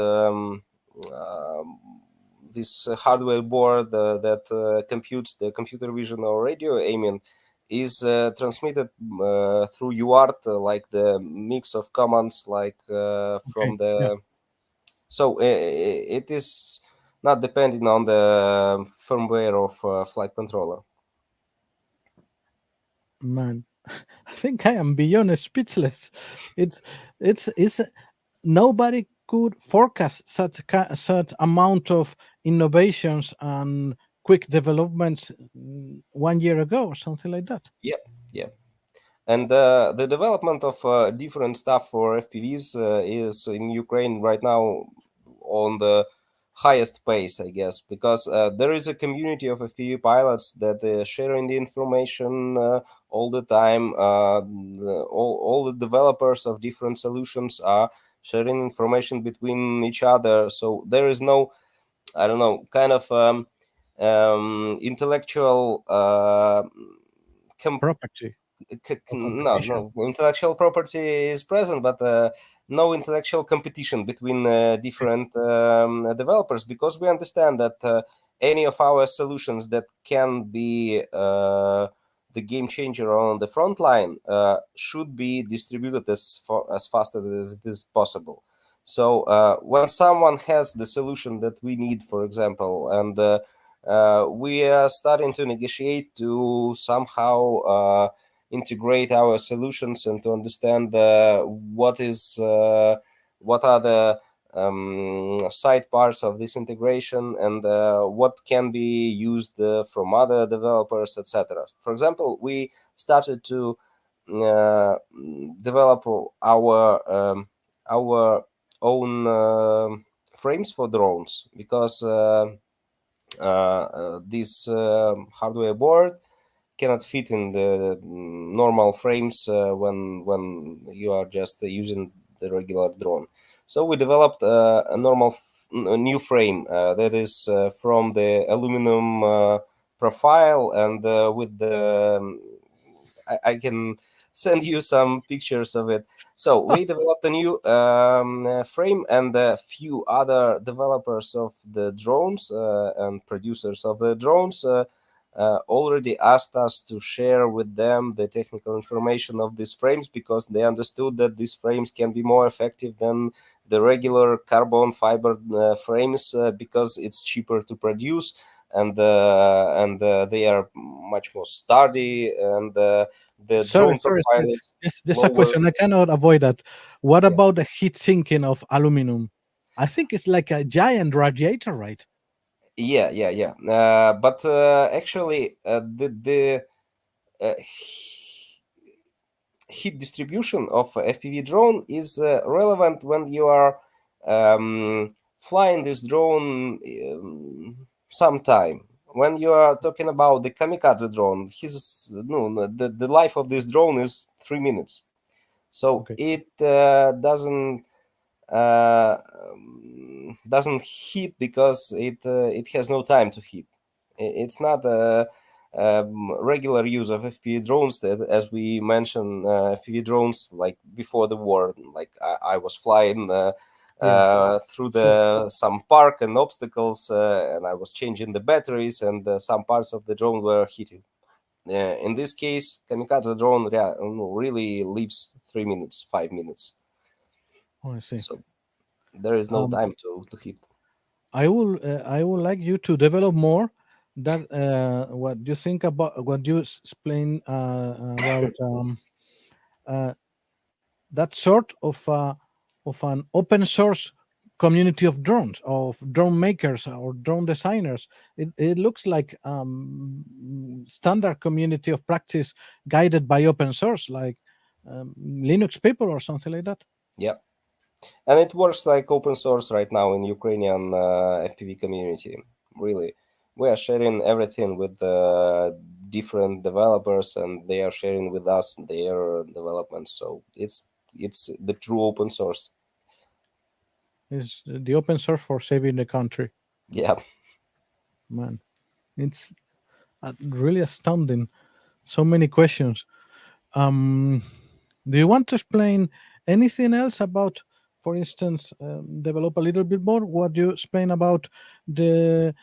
this hardware board that computes the computer vision or radio aiming is transmitted through UART, like the mix of commands, like from the. So it is not depending on the firmware of flight controller. Man, I think I am beyond speechless. It's nobody could forecast such amount of innovations and quick developments 1 year ago or something like that. Yeah. And the development of different stuff for FPVs is in Ukraine right now on the highest pace, I guess, because there is a community of FPV pilots that are sharing the information all the time. All the developers of different solutions are sharing information between each other. So there is no, I don't know, kind of intellectual Property. no, intellectual property is present, but no intellectual competition between different developers, because we understand that any of our solutions that can be the game changer on the front line should be distributed as fast as it is possible. So when someone has the solution that we need, for example, and we are starting to negotiate to somehow integrate our solutions and to understand what are the side parts of this integration, and what can be used from other developers, etc. For example, we started to develop our own frames for drones, because this hardware board cannot fit in the normal frames when you are just using the regular drone. So we developed a new frame that is from the aluminum profile, and with the I can send you some pictures of it. So we developed a new frame, and a few other developers of the drones and producers of the drones already asked us to share with them the technical information of these frames, because they understood that these frames can be more effective than the regular carbon fiber frames, because it's cheaper to produce, and they are much more sturdy, and the Sorry, drone sorry. profile is There's a lower. question. I cannot avoid that. What Yeah. about the heat sinking of aluminum? I think it's like a giant radiator, right? Yeah. But actually, the heat distribution of FPV drone is relevant when you are flying this drone sometime. When you are talking about the kamikaze drone, the life of this drone is 3 minutes. So Okay. it doesn't heat because it has no time to heat. It's not a regular use of FPV drones that, as we mentioned, FPV drones like before the war, like I was flying through some park and obstacles, and I was changing the batteries, and some parts of the drone were heated. In this case, kamikaze drone really lives 3 minutes, 5 minutes. Oh, I see. So there is no time to heat. I would like you to develop more that what you think about what you explain about that sort of an open source community of drones, of drone makers or drone designers. It looks like standard community of practice guided by open source, like Linux people or something like that. Yeah. And it works like open source right now in Ukrainian FPV community. Really, we are sharing everything with the different developers, and they are sharing with us their developments. So it's the true open source. Is the open source for saving the country. Yeah. Man, it's really astounding. So many questions. Do you want to explain anything else about, for instance, develop a little bit more what you explain about the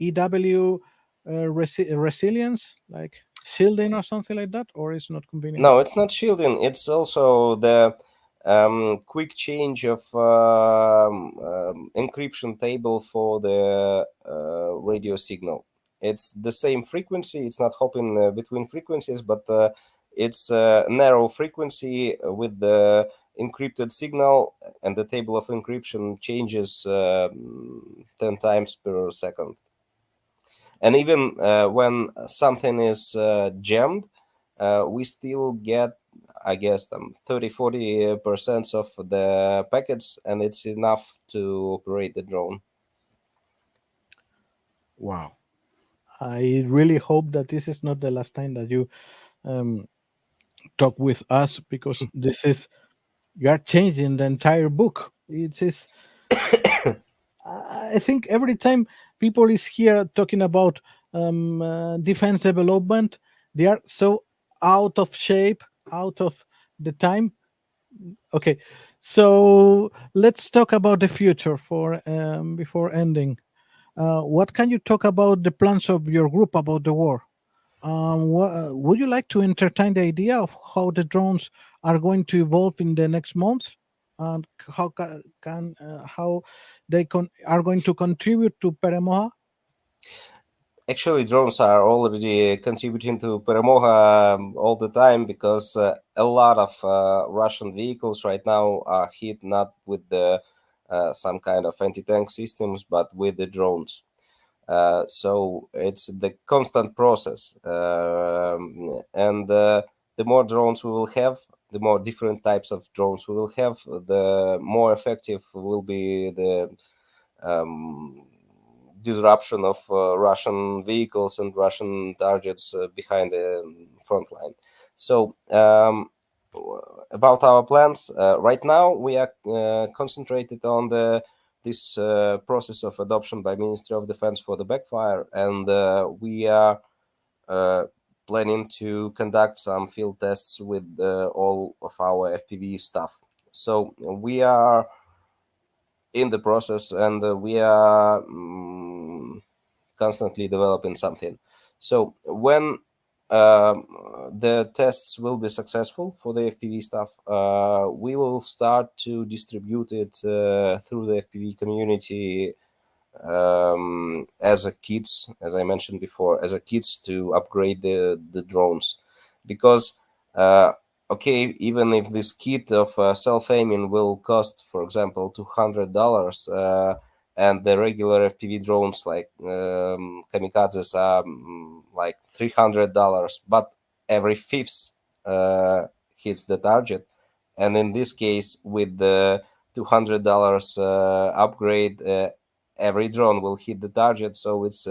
EW resilience, like shielding or something like that, or it's not convenient? No, it's not shielding. It's also the quick change of encryption table for the radio signal. It's the same frequency. It's not hopping between frequencies, but it's a narrow frequency with the encrypted signal, and the table of encryption changes 10 times per second. And even when something is jammed, we still get, I guess, 30-40% of the packets, and it's enough to operate the drone. Wow. I really hope that this is not the last time that you talk with us, because this is, you are changing the entire book. It is I think every time people is here talking about defense development, they are so out of shape, out of the time. Okay, so let's talk about the future for before ending. What can you talk about the plans of your group about the war? Would you like to entertain the idea of how the drones are going to evolve in the next month, and how how they are going to contribute to PTMyA? Actually, drones are already contributing to PTMyA all the time, because a lot of Russian vehicles right now are hit not with the some kind of anti-tank systems, but with the drones. So it's the constant process, and the more drones we will have, the more different types of drones we will have, the more effective will be the disruption of Russian vehicles and Russian targets behind the front line. So about our plans, right now we are concentrated on this process of adoption by Ministry of Defense for the backfire, and we are planning to conduct some field tests with all of our FPV stuff. So we are in the process, and we are constantly developing something. So when the tests will be successful for the FPV stuff, we will start to distribute it through the FPV community as a kits, as I mentioned before, as a kits to upgrade the drones. Because okay, even if this kit of self-aiming will cost, for example, $200, and the regular FPV drones like kamikazes are like $300, but every fifth hits the target. And in this case, with the $200 upgrade, every drone will hit the target, so it's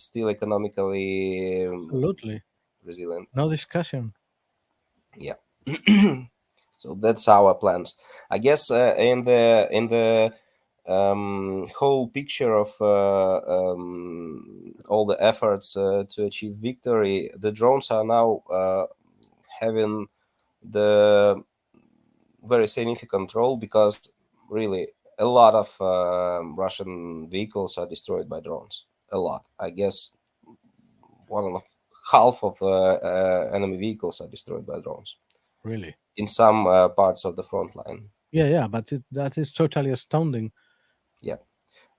still economically Absolutely. resilient. No discussion. Yeah. So that's our plans. I guess in the whole picture of all the efforts to achieve victory, the drones are now having the very significant role, because really a lot of Russian vehicles are destroyed by drones. A lot. I guess half of enemy vehicles are destroyed by drones. Really? In some parts of the front line. Yeah, but that is totally astounding. Yeah.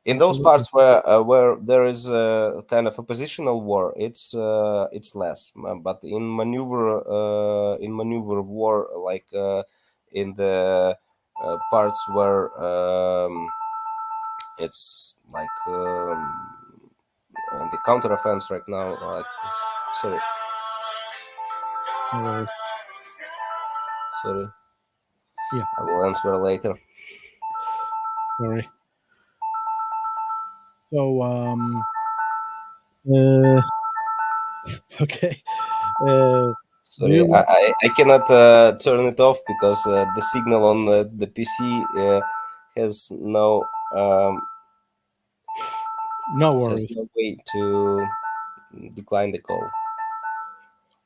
In those Absolutely. parts where there is a kind of a positional war, it's less. But in maneuver war, like in the parts where it's like in the counter offense right now, like sorry, No worries. sorry, Yeah, I will answer later. sorry. So, uh, okay. Do Sorry, you I cannot turn it off because the signal on the PC has no No worries. way to decline the call.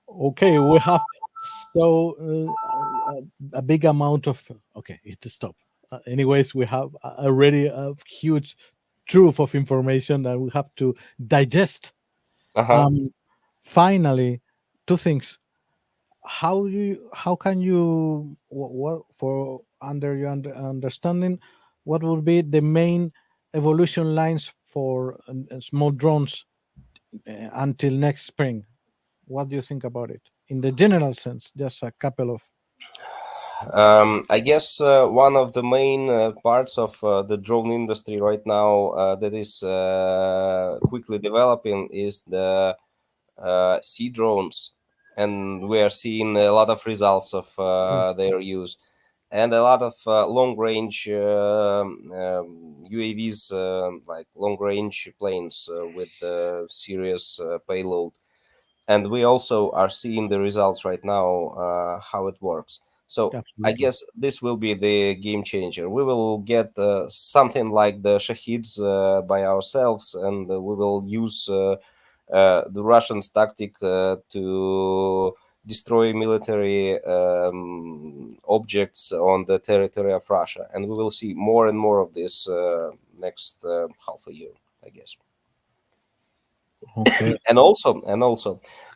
Okay, we have so a big amount of. Okay, it stop. Anyways, we have already a huge truth of information that we have to digest. Uh-huh. Finally, two things. How can you what for under your understanding, what would be the main evolution lines for small drones until next spring? What do you think about it in the general sense? Just a couple of. I guess one of the main parts of the drone industry right now that is quickly developing is the sea drones, and we are seeing a lot of results of their use, and a lot of long-range UAVs, like long-range planes with serious payload. And we also are seeing the results right now, how it works. So I Absolutely. guess this will be the game changer. We will get something like the Shahids by ourselves, and we will use the Russians' tactic to destroy military objects on the territory of Russia, and we will see more and more of this next half a year, I guess. Okay. And also,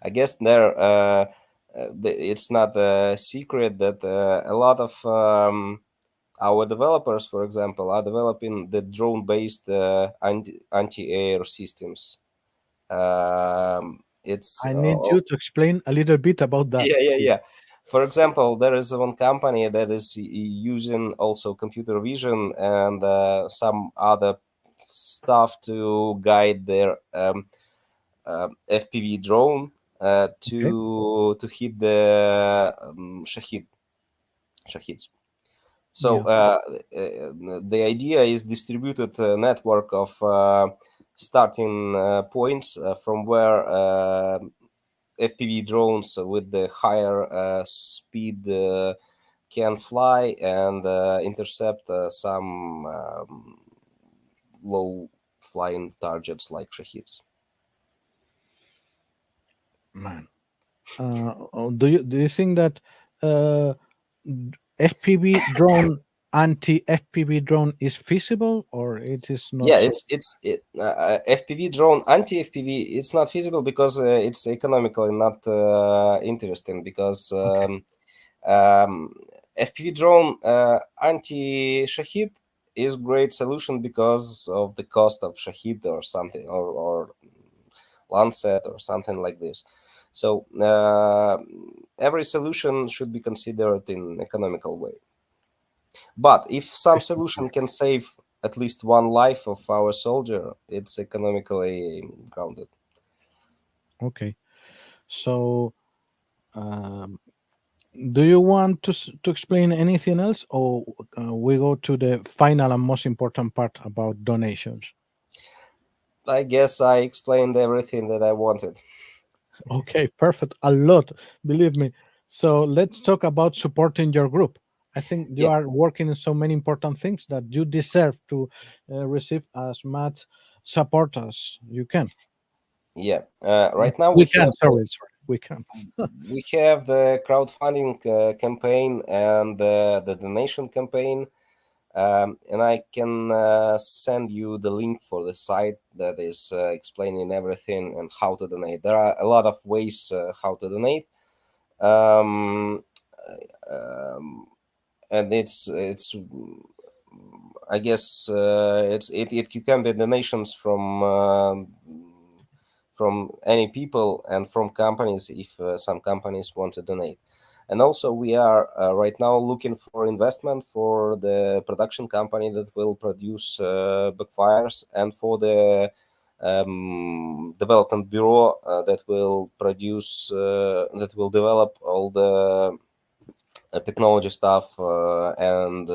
I guess there it's not a secret that a lot of our developers, for example, are developing the drone-based anti-air systems. It's I need you to explain a little bit about that, please. yeah. For example, there is one company that is using also computer vision and some other stuff to guide their FPV drone Okay. to hit the Shahid. shahids. So the idea is distributed network of starting points from where FPV drones with the higher speed can fly and intercept some low flying targets like shahids. Man, do you think that FPV drone anti-FPV drone is feasible, or it is not? Yeah, so? it's FPV drone anti-FPV. It's not feasible because it's economically not interesting. Because FPV drone anti-Shahid is great solution because of the cost of Shahid or something, or Lancet or something like this. So every solution should be considered in economical way. But if some solution can save at least one life of our soldier, it's economically grounded. Okay, so do you want to explain anything else, or we go to the final and most important part about donations? I guess I explained everything that I wanted. Okay, perfect. A lot, believe me. So let's talk about supporting your group. I think you Yeah, are working in so many important things that you deserve to receive as much support as you can. yeah. Right now We can. Sorry, we can. we have the crowdfunding campaign and the donation campaign. And I can send you the link for the site that is explaining everything and how to donate. There are a lot of ways how to donate, um, and it's I guess it can be donations from any people and from companies if some companies want to donate. And also we are right now looking for investment for the production company that will produce backfires, and for the development bureau that will produce that will develop all the technology stuff and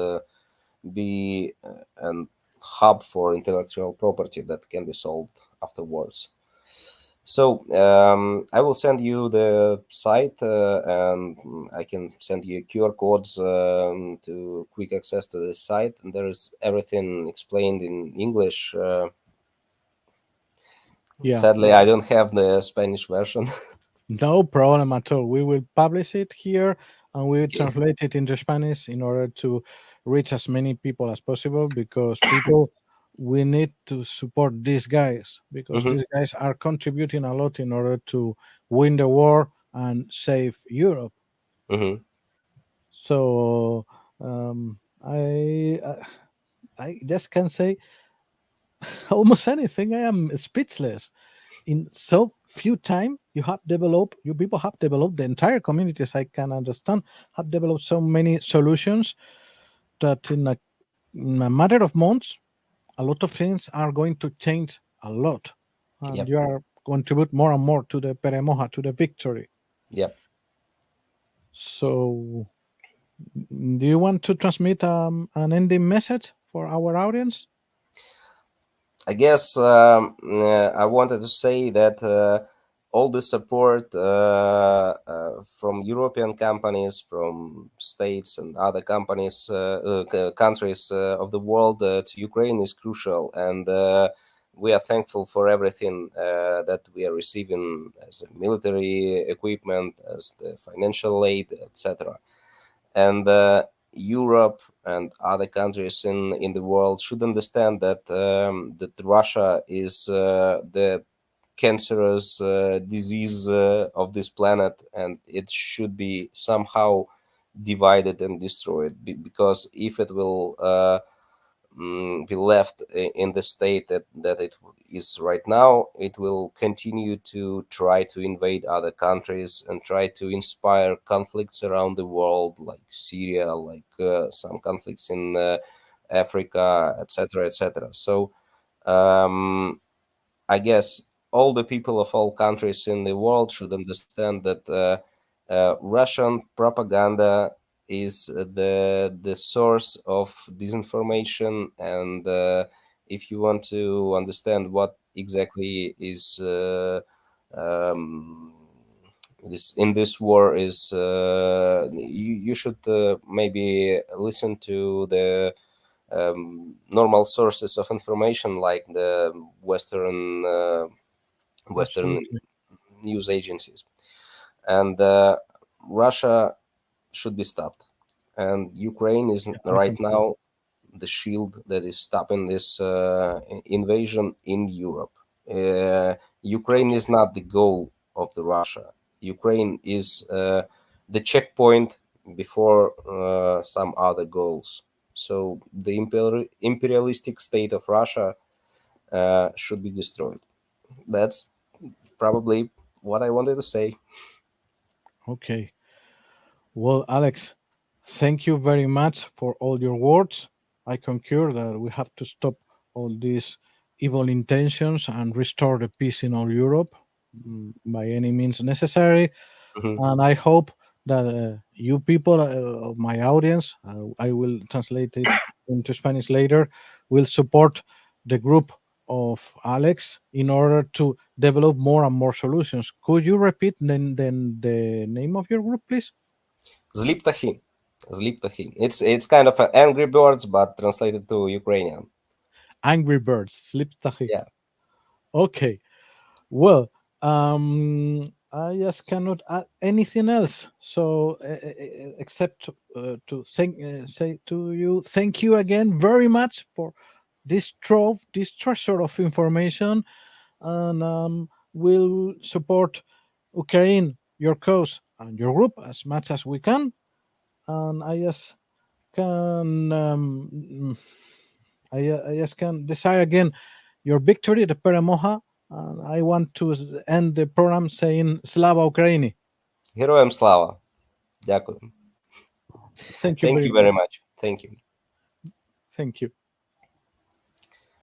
be an hub for intellectual property that can be sold afterwards. So I will send you the site, and I can send you QR codes to quick access to the site. And there is everything explained in English. Yeah, Sadly, I don't have the Spanish version. no problem at all. We will publish it here and we will Okay. translate it into Spanish in order to reach as many people as possible, because people, we need to support these guys, because Mhm, these guys are contributing a lot in order to win the war and save Europe. mhm. So I just can say almost anything. I am speechless. In so few time, you people have developed, the entire communities, I can understand, have developed so many solutions that in a matter of months, a lot of things are going to change a lot, and Yep, you are contribute more and more to the peremoja, to the victory. yep. So do you want to transmit an ending message for our audience? I guess I wanted to say that all the support from European companies, from states and other companies, countries of the world to Ukraine is crucial, and we are thankful for everything that we are receiving as military equipment, as the financial aid, etc. And Europe and other countries in the world should understand that Russia is the cancerous disease of this planet, and it should be somehow divided and destroyed. Because if it will be left in the state that it is right now, it will continue to try to invade other countries and try to inspire conflicts around the world, like Syria, like some conflicts in Africa, etc., etc. So I guess all the people of all countries in the world should understand that Russian propaganda is the source of disinformation, and if you want to understand what exactly is in this war is, you should maybe listen to the normal sources of information, like the Western Absolutely. news agencies. And Russia should be stopped, and Ukraine is I right concur. now the shield that is stopping this invasion in Europe. Ukraine is not the goal of the Russia. Ukraine is the checkpoint before some other goals. So the imperialistic state of Russia should be destroyed. That's probably what I wanted to say. Okay. Well, Alex, thank you very much for all your words. I concur that we have to stop all these evil intentions and restore the peace in all Europe, by any means necessary. Mhm. And I hope that you people of my audience, I will translate it into Spanish later, will support the group of Alex in order to develop more and more solutions. Could you repeat then the name of your group, please? Zliptahi. Zliptahi. It's kind of Angry Birds, but translated to Ukrainian. Angry Birds, Sleep Tahi. Yeah. Okay. Well, I just cannot add anything else. So, except to say to you, thank you again very much for this trove, this treasure of information, and we'll support Ukraine, your cause, and your group as much as we can. And I just can, I just can desire again your victory, the Peremoha. And I want to end the program saying Slava Ukraini. Героям слава. Дякую. Thank you Thank very you much. very much. Thank you. Thank you.